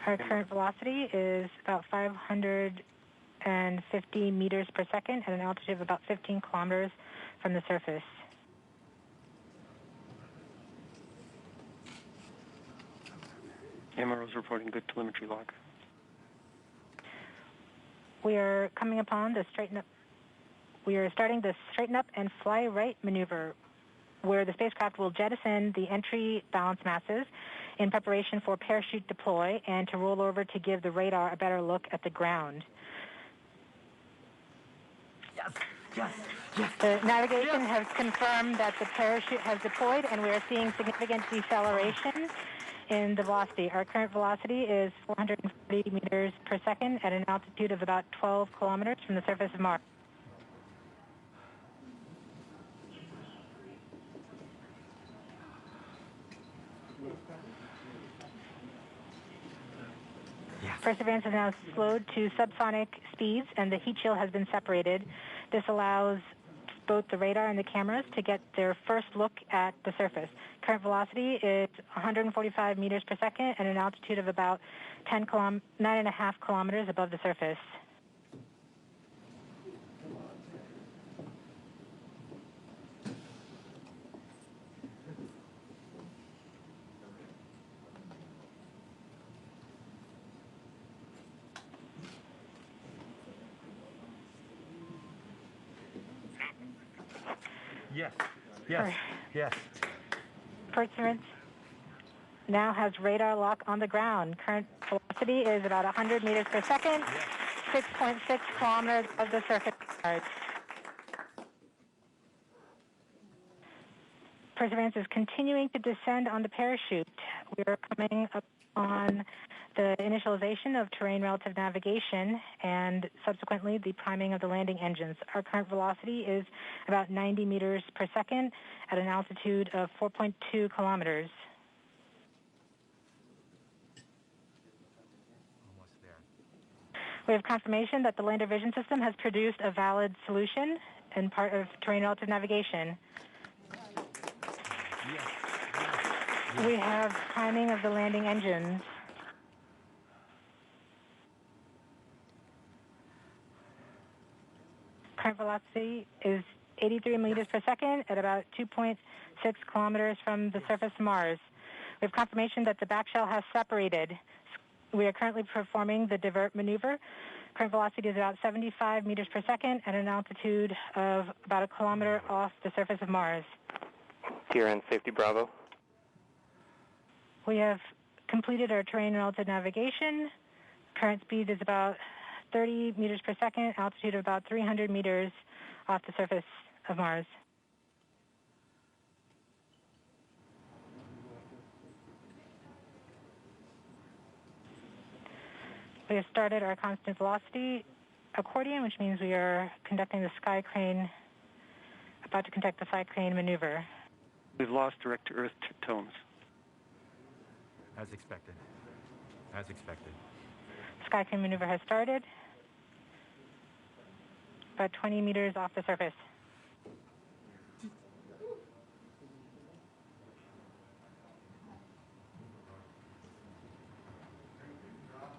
S5: Our current velocity is about 550 meters per second at an altitude of about 15 kilometers from the surface.
S8: MRO's reporting good telemetry log.
S5: We are coming upon the straighten up. We are starting the straighten up and fly right maneuver, where the spacecraft will jettison the entry balance masses in preparation for parachute deploy and to roll over to give the radar a better look at the ground.
S2: Yes, yes, yes.
S5: The navigation has confirmed that the parachute has deployed, and we are seeing significant deceleration in the velocity. Our current velocity is 440 meters per second at an altitude of about 12 kilometers from the surface of Mars. Perseverance is now slowed to subsonic speeds, and the heat shield has been separated. This allows both the radar and the cameras to get their first look at the surface. Current velocity is 145 meters per second at an altitude of about 9.5 kilometers above the surface.
S2: Yes, yes, yes.
S5: Perseverance now has radar lock on the ground. Current velocity is about 100 meters per second, 6.6 kilometers above the surface of Mars. Perseverance is continuing to descend on the parachute. We are coming up on the initialization of terrain relative navigation and subsequently the priming of the landing engines. Our current velocity is about 90 meters per second at an altitude of 4.2 kilometers.
S2: Almost there.
S5: We have confirmation that the lander vision system has produced a valid solution and part of terrain relative navigation.
S2: Yes.
S5: We have priming of the landing engines. Current velocity is 83 meters per second at about 2.6 kilometers from the surface of Mars. We have confirmation that the back shell has separated. We are currently performing the divert maneuver. Current velocity is about 75 meters per second at an altitude of about a kilometer off the surface of Mars.
S9: TRN Safety Bravo.
S5: We have completed our terrain relative navigation. Current speed is about 30 meters per second, altitude of about 300 meters off the surface of Mars. We have started our constant velocity accordion, which means we are conducting the sky crane, about to conduct the sky crane maneuver.
S8: We've lost direct-to-Earth tones.
S2: As expected. As expected.
S5: Sky crane maneuver has started, about 20 meters off the surface.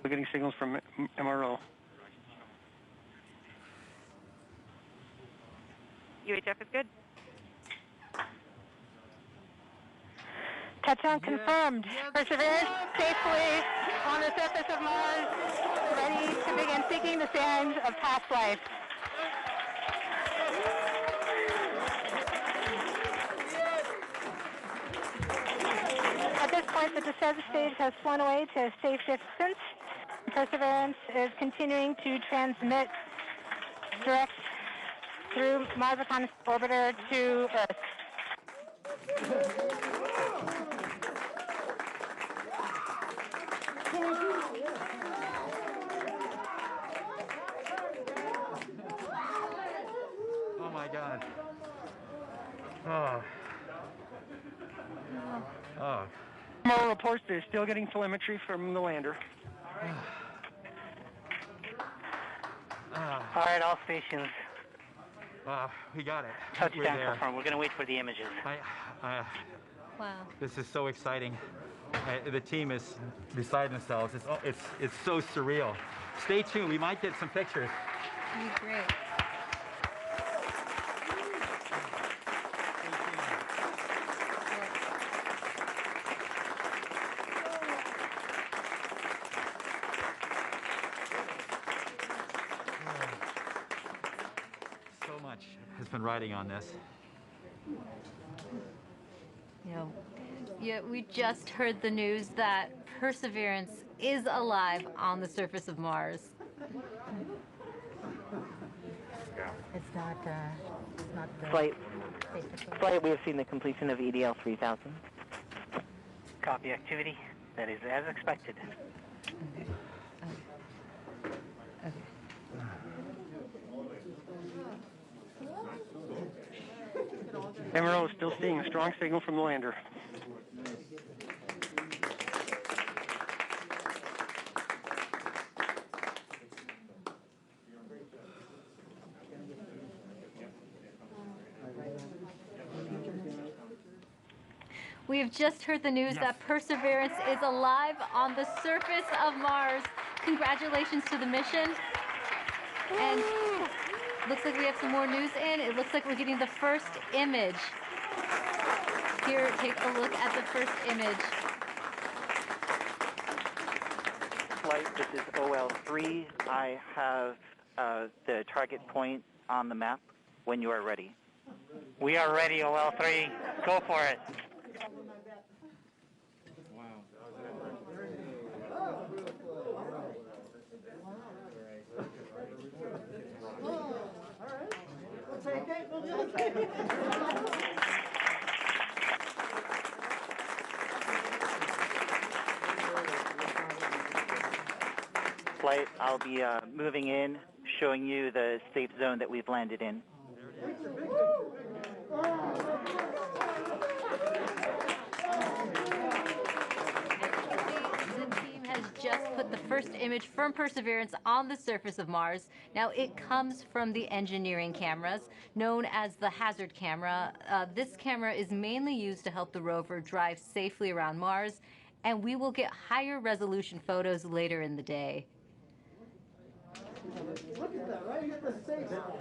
S8: We're getting signals from MRO.
S13: UHF is good.
S5: Touchdown confirmed. Perseverance safely on the surface of Mars, ready to begin seeking the signs of past life. At this point, the descent stage has flown away to a safe distance. Perseverance is continuing to transmit direct through Mars Reconnaissance Orbiter to Earth.
S2: Oh my God. Oh. Oh.
S8: MRO reports they're still getting telemetry from the lander.
S10: All right, all stations.
S2: We got it.
S10: Touchdown confirmed. We're going to wait for the images.
S1: Wow.
S2: This is so exciting. The team is beside themselves. It's so surreal. Stay tuned. We might get some pictures.
S1: That'd be great.
S2: So much has been riding on this.
S1: Yeah, we just heard the news that Perseverance is alive on the surface of Mars.
S17: It's not Flight, we have seen the completion of EDL 3000.
S10: Copy activity. That is as expected.
S8: MRO is still seeing a strong signal from the lander.
S1: We have just heard the news that Perseverance is alive on the surface of Mars. Congratulations to the mission. And looks like we have some more news in. It looks like we're getting the first image. Here, take a look at the first image.
S10: Flight, this is OL3. I have the target point on the map when you are ready. We are ready, OL3. Go for it. Flight, I'll be moving in, showing you the safe zone that we've landed in.
S1: Just put the first image from Perseverance on the surface of Mars. Now it comes from the engineering cameras known as the hazard camera. This camera is mainly used to help the rover drive safely around Mars, and we will get higher resolution photos later in the day.
S16: Look at that, right? You get the safe.
S2: Wow.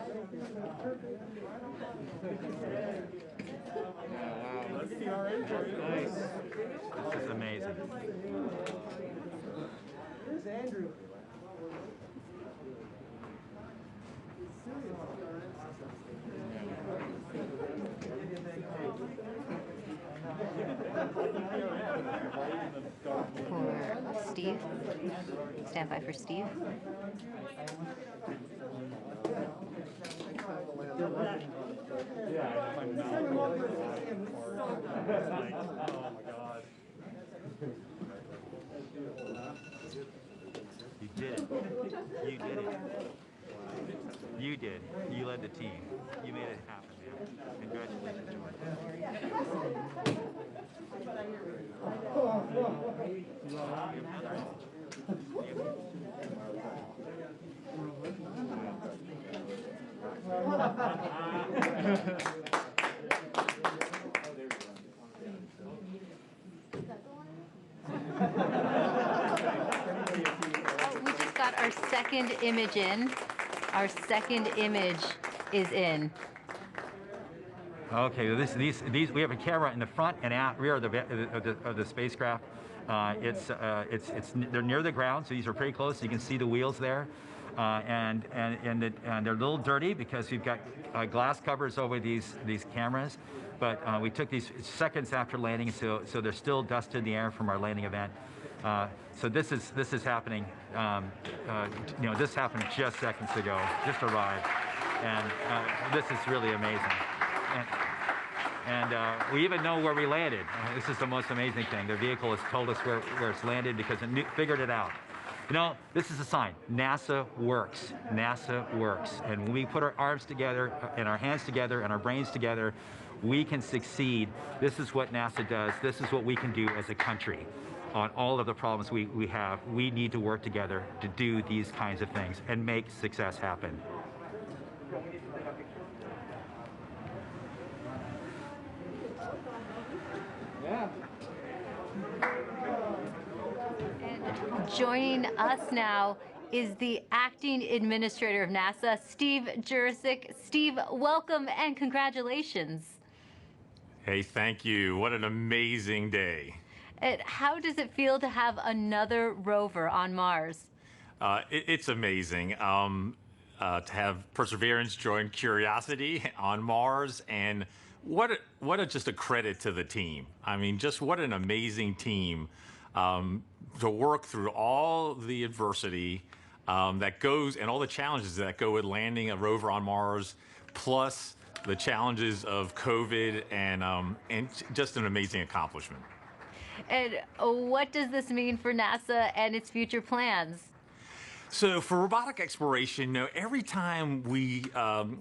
S2: Look at the orange. Nice. This is amazing.
S16: Here's Andrew.
S1: For Steve. Stand by for Steve.
S2: You did it. You did it. You did. You led the team. You made it happen, man. Congratulations,
S1: We just got our second image in. Our second image is in.
S2: Okay, well these we have a camera in the front and rear of the spacecraft. They're near the ground, so these are pretty close. So you can see the wheels there, and they're a little dirty because we've got glass covers over these cameras. But we took these seconds after landing, so there's still dust in the air from our landing event. So this is happening. This happened just seconds ago. Just arrived, and this is really amazing. And we even know where we landed. This is the most amazing thing. The vehicle has told us where it's landed because it figured it out. This is a sign. NASA works. NASA works. And when we put our arms together and our hands together and our brains together, we can succeed. This is what NASA does. This is what we can do as a country on all of the problems we have. We need to work together to do these kinds of things and make success happen.
S1: And joining us now is the acting administrator of NASA, Steve Jurczyk. Steve, welcome and congratulations.
S18: Hey, thank you. What an amazing day.
S1: How does it feel to have another rover on Mars?
S18: It's amazing to have Perseverance join Curiosity on Mars, and just a credit to the team. I mean, just what an amazing team to work through all the adversity that goes and all the challenges that go with landing a rover on Mars, plus the challenges of COVID, and just an amazing accomplishment.
S1: And what does this mean for NASA and its future plans?
S18: So for robotic exploration, every time we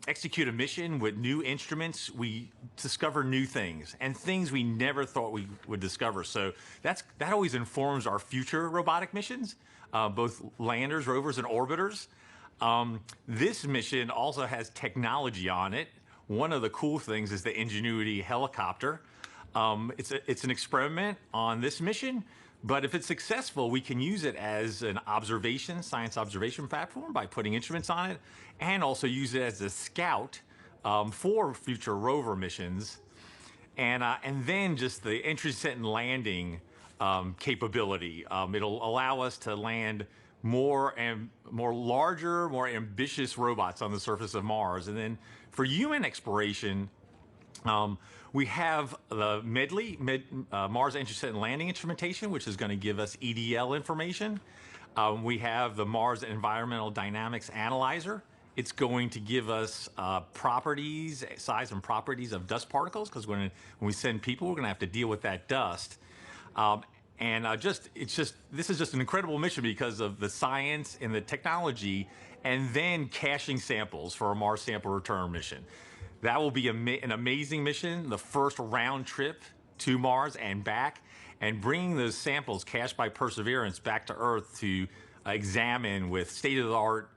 S18: execute a mission with new instruments, we discover new things and things we never thought we would discover. So that always informs our future robotic missions, both landers, rovers, and orbiters. This mission also has technology on it. One of the cool things is the Ingenuity helicopter. It's an experiment on this mission, but if it's successful, we can use it as an science observation platform by putting instruments on it, and also use it as a scout for future rover missions. And then just the entry, descent, and landing capability. It'll allow us to land more larger, more ambitious robots on the surface of Mars. And then for human exploration, we have the Mars Entry, Descent, and Landing Instrumentation, which is going to give us EDL information. We have the Mars Environmental Dynamics Analyzer. It's going to give us size and properties of dust particles, because when we send people, we're going to have to deal with that dust. This is just an incredible mission because of the science and the technology, and then caching samples for a Mars sample return mission. That will be an amazing mission, the first round trip to Mars and back, and bringing those samples cached by Perseverance back to Earth to examine with state-of-the-art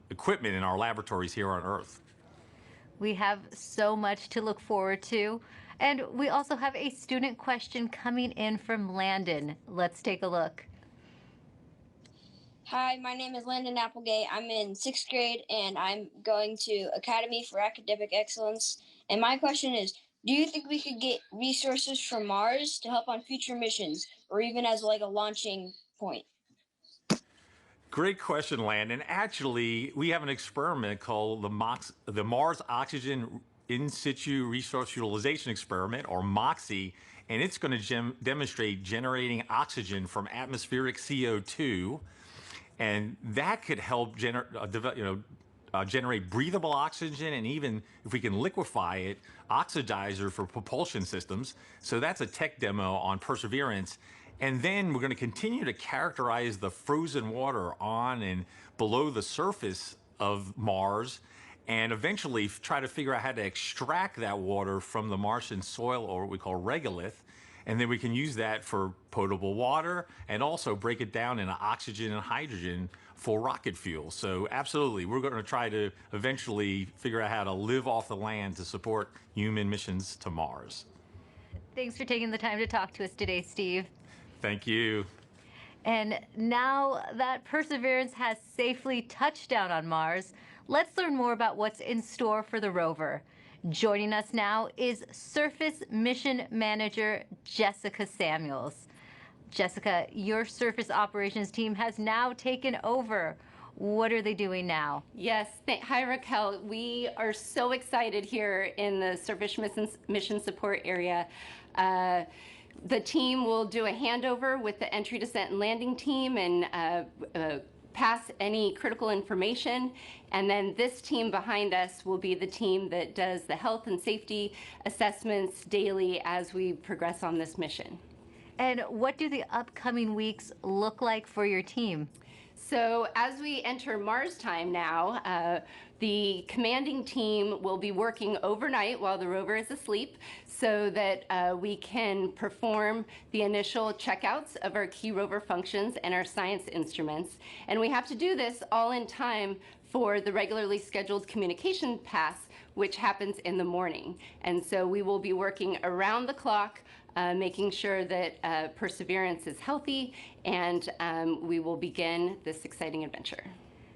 S18: equipment in our laboratories here on Earth.
S1: We have so much to look forward to. And we also have a student question coming in from Landon. Let's take a look.
S20: Hi, my name is Landon Applegate. I'm in 6th grade, and I'm going to Academy for Academic Excellence. And my question is, do you think we could get resources from Mars to help on future missions, or even as like a launching point?
S18: Great question, Landon. Actually, we have an experiment called the Mars Oxygen in situ resource utilization experiment, or MOXIE, and it's going to demonstrate generating oxygen from atmospheric CO2, and that could help generate breathable oxygen, and even if we can liquefy it, oxidizer for propulsion systems. So that's a tech demo on Perseverance. And then we're going to continue to characterize the frozen water on and below the surface of Mars, and eventually try to figure out how to extract that water from the Martian soil, or what we call regolith. And then we can use that for potable water and also break it down into oxygen and hydrogen for rocket fuel. So absolutely, we're going to try to eventually figure out how to live off the land to support human missions to Mars.
S1: Thanks for taking the time to talk to us today, Steve.
S18: Thank you.
S1: And now that Perseverance has safely touched down on Mars, let's learn more about what's in store for the rover. Joining us now is Surface Mission Manager Jessica Samuels. Jessica, your surface operations team has now taken over. What are they doing now?
S6: Yes, hi Raquel. We are so excited here in the Surface Mission Support area. The team will do a handover with the entry, descent, and landing team and pass any critical information. And then this team behind us will be the team that does the health and safety assessments daily as we progress on this mission.
S1: And what do the upcoming weeks look like for your team?
S6: So as we enter Mars time now, the commanding team will be working overnight while the rover is asleep so that we can perform the initial checkouts of our key rover functions and our science instruments. And we have to do this all in time for the regularly scheduled communication pass, which happens in the morning. And so we will be working around the clock, making sure that Perseverance is healthy, and we will begin this exciting adventure.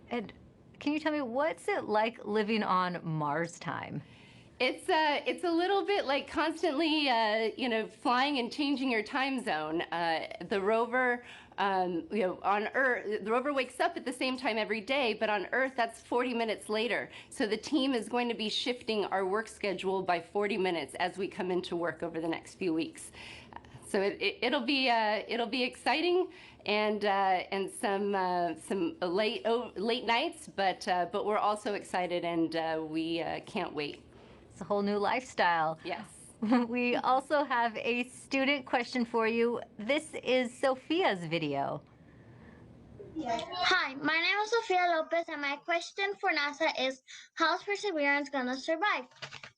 S1: And can you tell me, what's it like living on Mars time?
S6: It's a little bit like constantly, flying and changing your time zone. The rover, on Earth, the rover wakes up at the same time every day, but on Earth, that's 40 minutes later. So the team is going to be shifting our work schedule by 40 minutes as we come into work over the next few weeks. So it'll be exciting and some late nights, but we're also excited and we can't wait.
S1: It's a whole new lifestyle.
S6: Yes.
S1: We also have a student question for you. This is Sophia's video.
S21: Hi, my name is Sofia Lopez, and my question for NASA is, how's Perseverance gonna survive?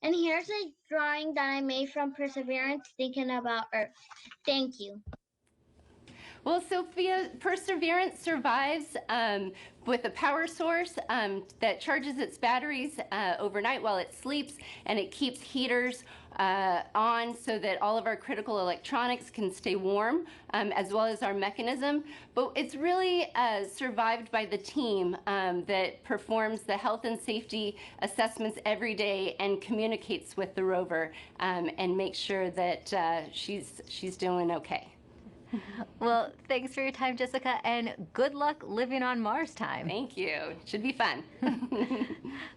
S21: And here's a drawing that I made from Perseverance thinking about Earth. Thank you.
S6: Well, Sophia, Perseverance survives with a power source that charges its batteries overnight while it sleeps, and it keeps heaters on so that all of our critical electronics can stay warm, as well as our mechanism. But it's really survived by the team that performs the health and safety assessments every day and communicates with the rover and makes sure that she's doing okay.
S1: Well, thanks for your time, Jessica, and good luck living on Mars time.
S6: Thank you. Should be fun.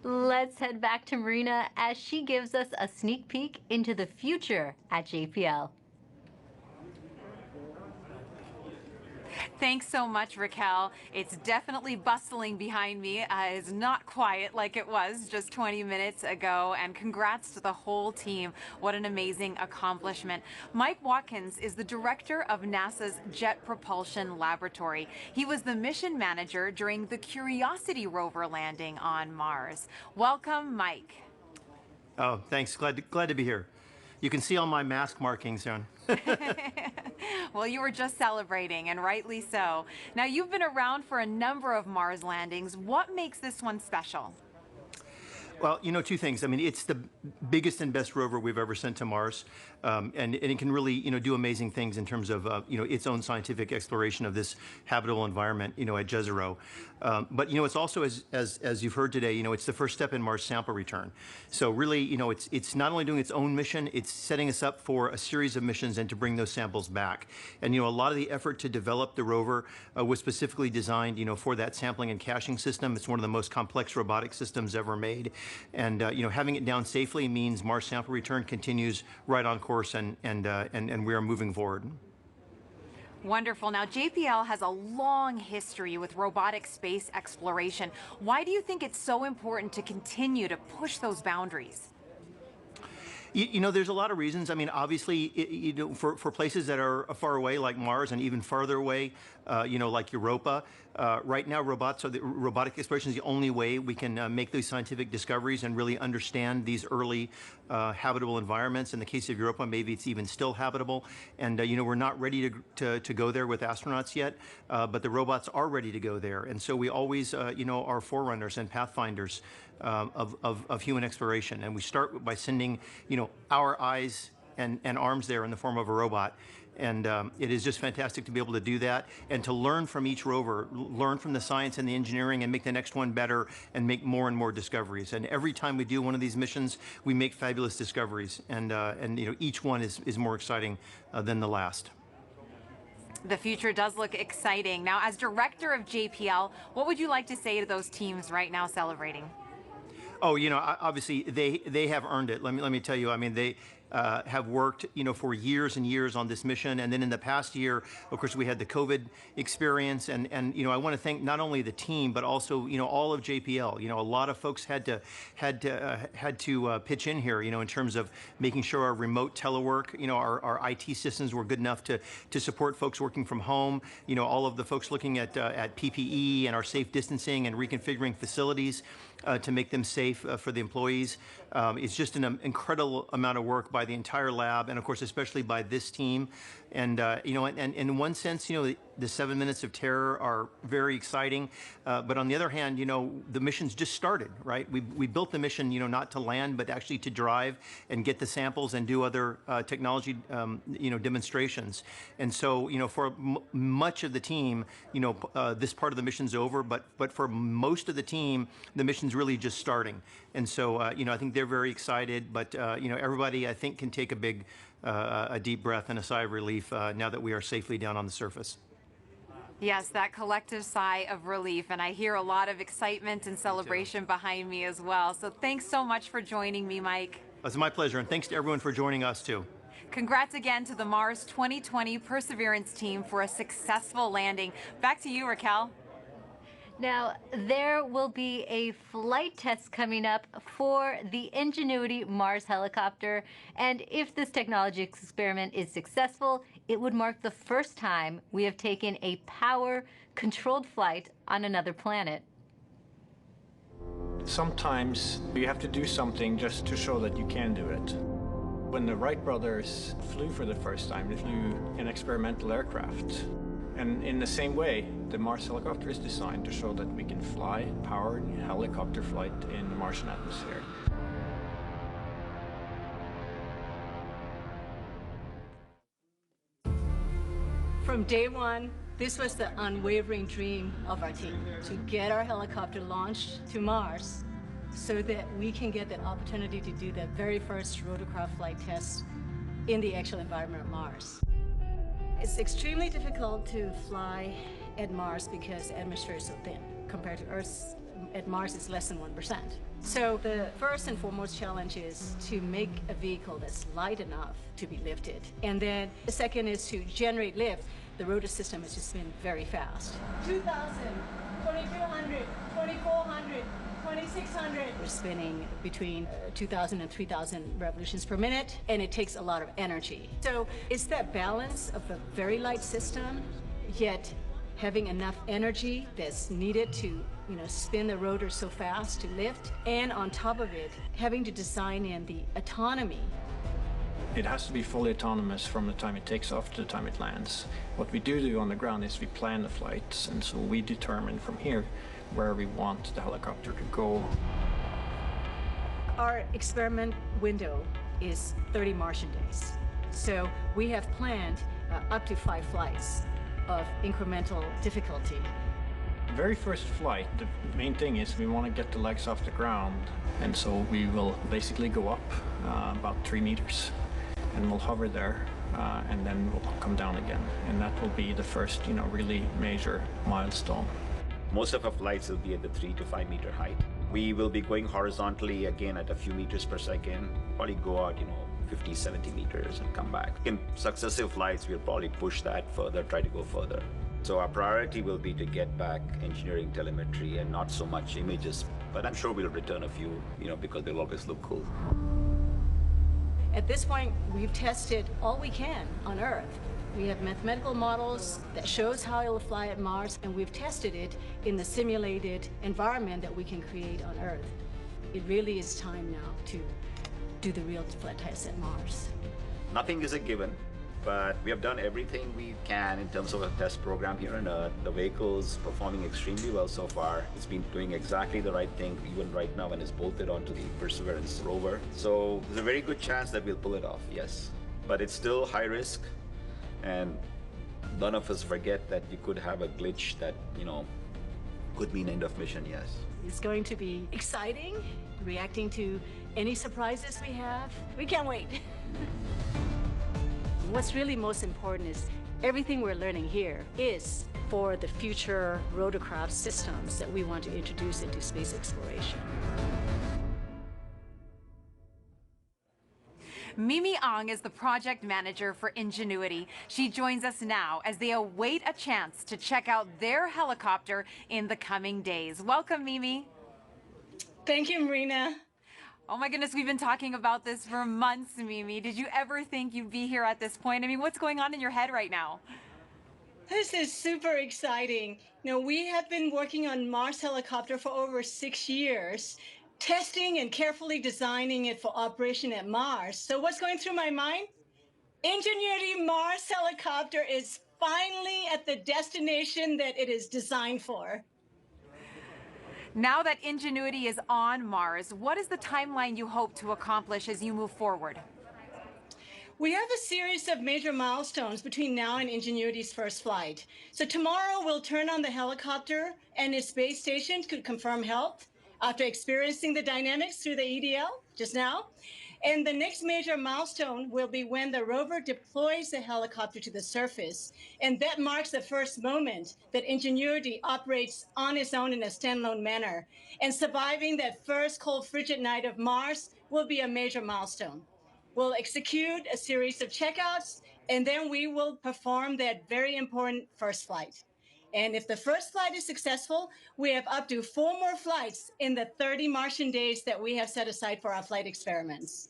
S1: Let's head back to Marina as she gives us a sneak peek into the future at JPL.
S3: Thanks so much, Raquel. It's definitely bustling behind me. It's not quiet like it was just 20 minutes ago. And congrats to the whole team. What an amazing accomplishment. Mike Watkins is the director of NASA's Jet Propulsion Laboratory. He was the mission manager during the Curiosity rover landing on Mars. Welcome, Mike.
S22: Oh, thanks. Glad to be here. You can see all my mask markings on.
S3: Well, you were just celebrating, and rightly so. Now, you've been around for a number of Mars landings. What makes this one special?
S22: Well, two things. I mean, it's the biggest and best rover we've ever sent to Mars, and it can really, do amazing things in terms of, its own scientific exploration of this habitable environment, at Jezero. But, it's also, as you've heard today, it's the first step in Mars sample return. So really, it's not only doing its own mission, it's setting us up for a series of missions and to bring those samples back. And, a lot of the effort to develop the rover was specifically designed, for that sampling and caching system. It's one of the most complex robotic systems ever made. And having it down safely means Mars sample return continues right on course, and we are moving forward.
S3: Wonderful. Now, JPL has a long history with robotic space exploration. Why do you think it's so important to continue to push those boundaries?
S22: There's a lot of reasons. I mean, obviously, for places that are far away, like Mars, and even farther away, like Europa, right now, robotic exploration is the only way we can make those scientific discoveries and really understand these early habitable environments. In the case of Europa, maybe it's even still habitable. And, we're not ready to go there with astronauts yet, but the robots are ready to go there. And so we always, are forerunners and pathfinders of human exploration. And we start by sending, our eyes and arms there in the form of a robot. And it is just fantastic to be able to do that and to learn from each rover, learn from the science and the engineering, and make the next one better and make more and more discoveries. And every time we do one of these missions, we make fabulous discoveries. And each one is more exciting than the last.
S3: The future does look exciting. Now, as director of JPL, what would you like to say to those teams right now celebrating?
S22: Oh, obviously they have earned it. Let me tell you. I mean, they have worked, for years and years on this mission. And then in the past year, of course, we had the COVID experience. And I want to thank not only the team, but also, all of JPL. A lot of folks had to pitch in here, in terms of making sure our remote telework, our IT systems were good enough to support folks working from home. All of the folks looking at PPE and our safe distancing and reconfiguring facilities to make them safe for the employees. It's just an incredible amount of work by the entire lab, and of course, especially by this team. And and in one sense, the 7 minutes of terror are very exciting. But on the other hand, the mission's just started, right? We built the mission, not to land, but actually to drive and get the samples and do other technology, demonstrations. And so, for much of the team, this part of the mission's over. But for most of the team, the mission's really just starting. And so, I think they're very excited. But everybody, I think, can take a deep breath and a sigh of relief now that we are safely down on the surface.
S3: Yes, that collective sigh of relief, and I hear a lot of excitement and celebration behind me as well. So thanks so much for joining me, Mike.
S22: It's my pleasure, and thanks to everyone for joining us, too.
S3: Congrats again to the Mars 2020 Perseverance team for a successful landing. Back to you, Raquel.
S1: Now, there will be a flight test coming up for the Ingenuity Mars helicopter, and if this technology experiment is successful, it would mark the first time we have taken a power-controlled flight on another planet.
S11: Sometimes you have to do something just to show that you can do it. When the Wright brothers flew for the first time, they flew an experimental aircraft. And in the same way, the Mars helicopter is designed to show that we can fly powered helicopter flight in the Martian atmosphere.
S12: From day one, this was the unwavering dream of our team, to get our helicopter launched to Mars so that we can get the opportunity to do the very first rotorcraft flight test in the actual environment of Mars. It's extremely difficult to fly at Mars because the atmosphere is so thin. Compared to Earth, at Mars it's less than 1%. So the first and foremost challenge is to make a vehicle that's light enough to be lifted. And then the second is to generate lift. The rotor system has just been very fast. 2,000, 2,200, 2,400, 2,600. We're spinning between 2,000 and 3,000 revolutions per minute, and it takes a lot of energy. So it's that balance of a very light system, yet having enough energy that's needed to spin the rotor so fast to lift, and on top of it, having to design in the autonomy.
S11: It has to be fully autonomous from the time it takes off to the time it lands. What we do on the ground is we plan the flights, and so we determine from here where we want the helicopter to go.
S12: Our experiment window is 30 Martian days. So we have planned up to 5 flights of incremental difficulty.
S11: The very first flight, the main thing is we want to get the legs off the ground, and so we will basically go up about 3 meters, and we'll hover there, and then we'll come down again. And that will be the first, really major milestone.
S14: Most of our flights will be at the 3 to 5 meter height. We will be going horizontally again at a few meters per second, probably go out, 50, 70 meters and come back. In successive flights, we'll probably push that further, try to go further. So our priority will be to get back engineering telemetry and not so much images, but I'm sure we'll return a few, because they'll always look cool.
S12: At this point, we've tested all we can on Earth. We have mathematical models that shows how it will fly at Mars, and we've tested it in the simulated environment that we can create on Earth. It really is time now to do the real flight tests at Mars.
S14: Nothing is a given, but we have done everything we can in terms of a test program here on Earth. The vehicle's performing extremely well so far. It's been doing exactly the right thing, even right now when it's bolted onto the Perseverance Rover. So there's a very good chance that we'll pull it off, yes. But it's still high risk, and none of us forget that you could have a glitch that, could mean end of mission, yes.
S12: It's going to be exciting, reacting to any surprises we have. We can't wait. What's really most important is everything we're learning here is for the future rotorcraft systems that we want to introduce into space exploration.
S3: Mimi Ang is the project manager for Ingenuity. She joins us now as they await a chance to check out their helicopter in the coming days. Welcome, Mimi.
S12: Thank you, Marina.
S3: Oh my goodness, we've been talking about this for months, Mimi. Did you ever think you'd be here at this point? I mean, what's going on in your head right now?
S12: This is super exciting. We have been working on Mars helicopter for over 6 years, testing and carefully designing it for operation at Mars. So what's going through my mind? Ingenuity Mars helicopter is finally at the destination that it is designed for.
S3: Now that Ingenuity is on Mars, what is the timeline you hope to accomplish as you move forward?
S12: We have a series of major milestones between now and Ingenuity's first flight. So tomorrow we'll turn on the helicopter and its base station to confirm health after experiencing the dynamics through the EDL just now. And the next major milestone will be when the rover deploys the helicopter to the surface. And that marks the first moment that Ingenuity operates on its own in a standalone manner. And surviving that first cold, frigid night of Mars will be a major milestone. We'll execute a series of checkouts, and then we will perform that very important first flight. And if the first flight is successful, we have up to 4 more flights in the 30 Martian days that we have set aside for our flight experiments.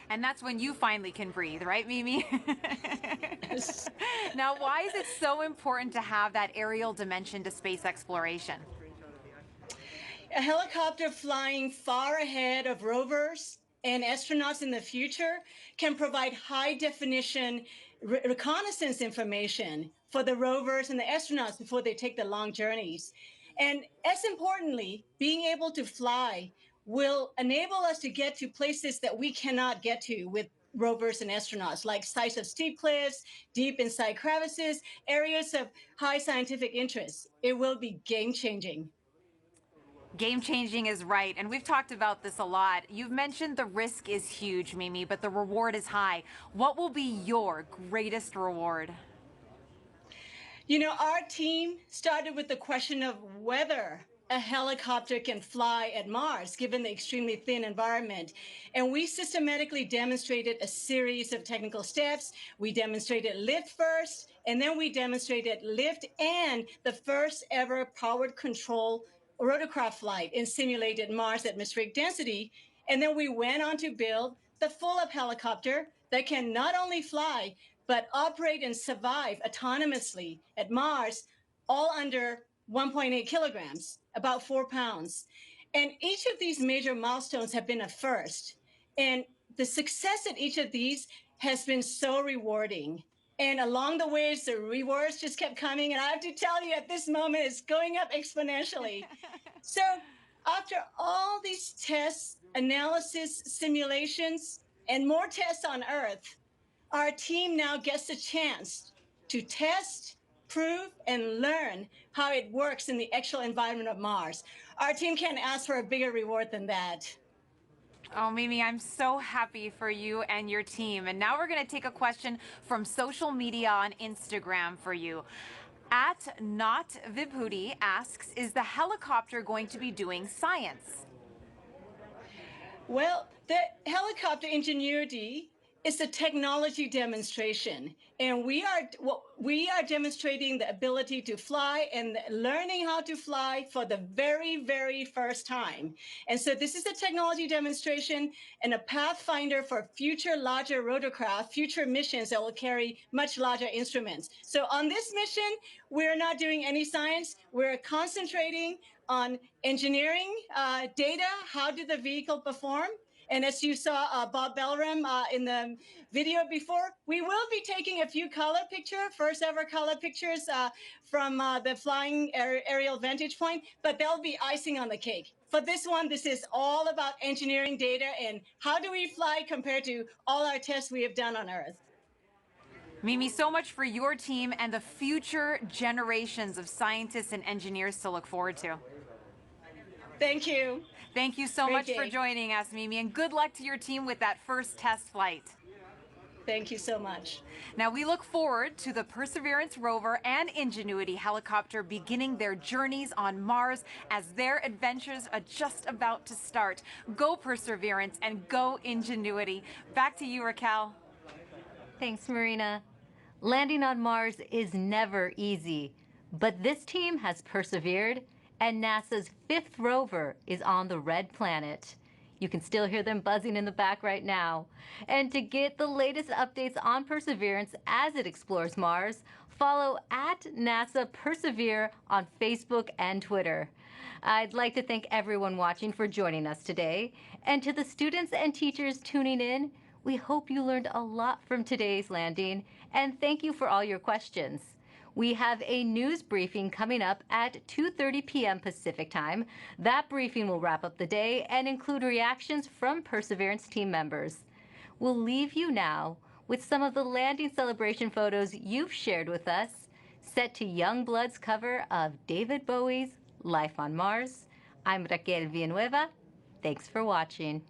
S3: And that's when you finally can breathe, right, Mimi? Now, why is it so important to have that aerial dimension to space exploration?
S12: A helicopter flying far ahead of rovers and astronauts in the future can provide high-definition reconnaissance information for the rovers and the astronauts before they take the long journeys. And as importantly, being able to fly will enable us to get to places that we cannot get to with rovers and astronauts, like sites of steep cliffs, deep inside crevices, areas of high scientific interest. It will be game-changing.
S3: Game-changing is right, and we've talked about this a lot. You've mentioned the risk is huge, Mimi, but the reward is high. What will be your greatest reward?
S12: Our team started with the question of whether a helicopter can fly at Mars, given the extremely thin environment. And we systematically demonstrated a series of technical steps. We demonstrated lift first, and then we demonstrated lift and the first ever powered control rotorcraft flight in simulated Mars atmospheric density. And then we went on to build the full-up helicopter that can not only fly, but operate and survive autonomously at Mars, all under 1.8 kilograms, about 4 pounds. And each of these major milestones have been a first. And the success at each of these has been so rewarding. And along the ways, the rewards just kept coming. And I have to tell you, at this moment, it's going up exponentially. So after all these tests, analysis, simulations, and more tests on Earth, our team now gets a chance to test, prove, and learn how it works in the actual environment of Mars. Our team can't ask for a bigger reward than that.
S3: Oh, Mimi, I'm so happy for you and your team. And now we're going to take a question from social media on Instagram for you. At Not Vibhuti asks, is the helicopter going to be doing science?
S7: Well, the helicopter Ingenuity is a technology demonstration, and we are demonstrating the ability to fly and learning how to fly for the very, very first time. And so this is a technology demonstration and a pathfinder for future larger rotorcraft, future missions that will carry much larger instruments. So on this mission, we're not doing any science. We're concentrating on engineering data. How did the vehicle perform? And as you saw Bob Belram in the video before, we will be taking a few first ever color pictures from the flying aerial vantage point, but they'll be icing on the cake. For this one, this is all about engineering data and how do we fly compared to all our tests we have done on Earth.
S3: Mimi, so much for your team and the future generations of scientists and engineers to look forward to.
S7: Thank you.
S3: Thank you so much for joining us, Mimi, and good luck to your team with that first test flight.
S7: Thank you so much.
S3: Now, we look forward to the Perseverance Rover and Ingenuity helicopter beginning their journeys on Mars as their adventures are just about to start. Go Perseverance and go Ingenuity. Back to you, Raquel.
S1: Thanks, Marina. Landing on Mars is never easy, but this team has persevered, and NASA's 5th rover is on the red planet. You can still hear them buzzing in the back right now. And to get the latest updates on Perseverance as it explores Mars, follow at NASA Persevere on Facebook and Twitter. I'd like to thank everyone watching for joining us today. And to the students and teachers tuning in, we hope you learned a lot from today's landing, and thank you for all your questions. We have a news briefing coming up at 2:30 p.m. Pacific Time. That briefing will wrap up the day and include reactions from Perseverance team members. We'll leave you now with some of the landing celebration photos you've shared with us, set to Youngblood's cover of David Bowie's Life on Mars. I'm Raquel Villanueva. Thanks for watching.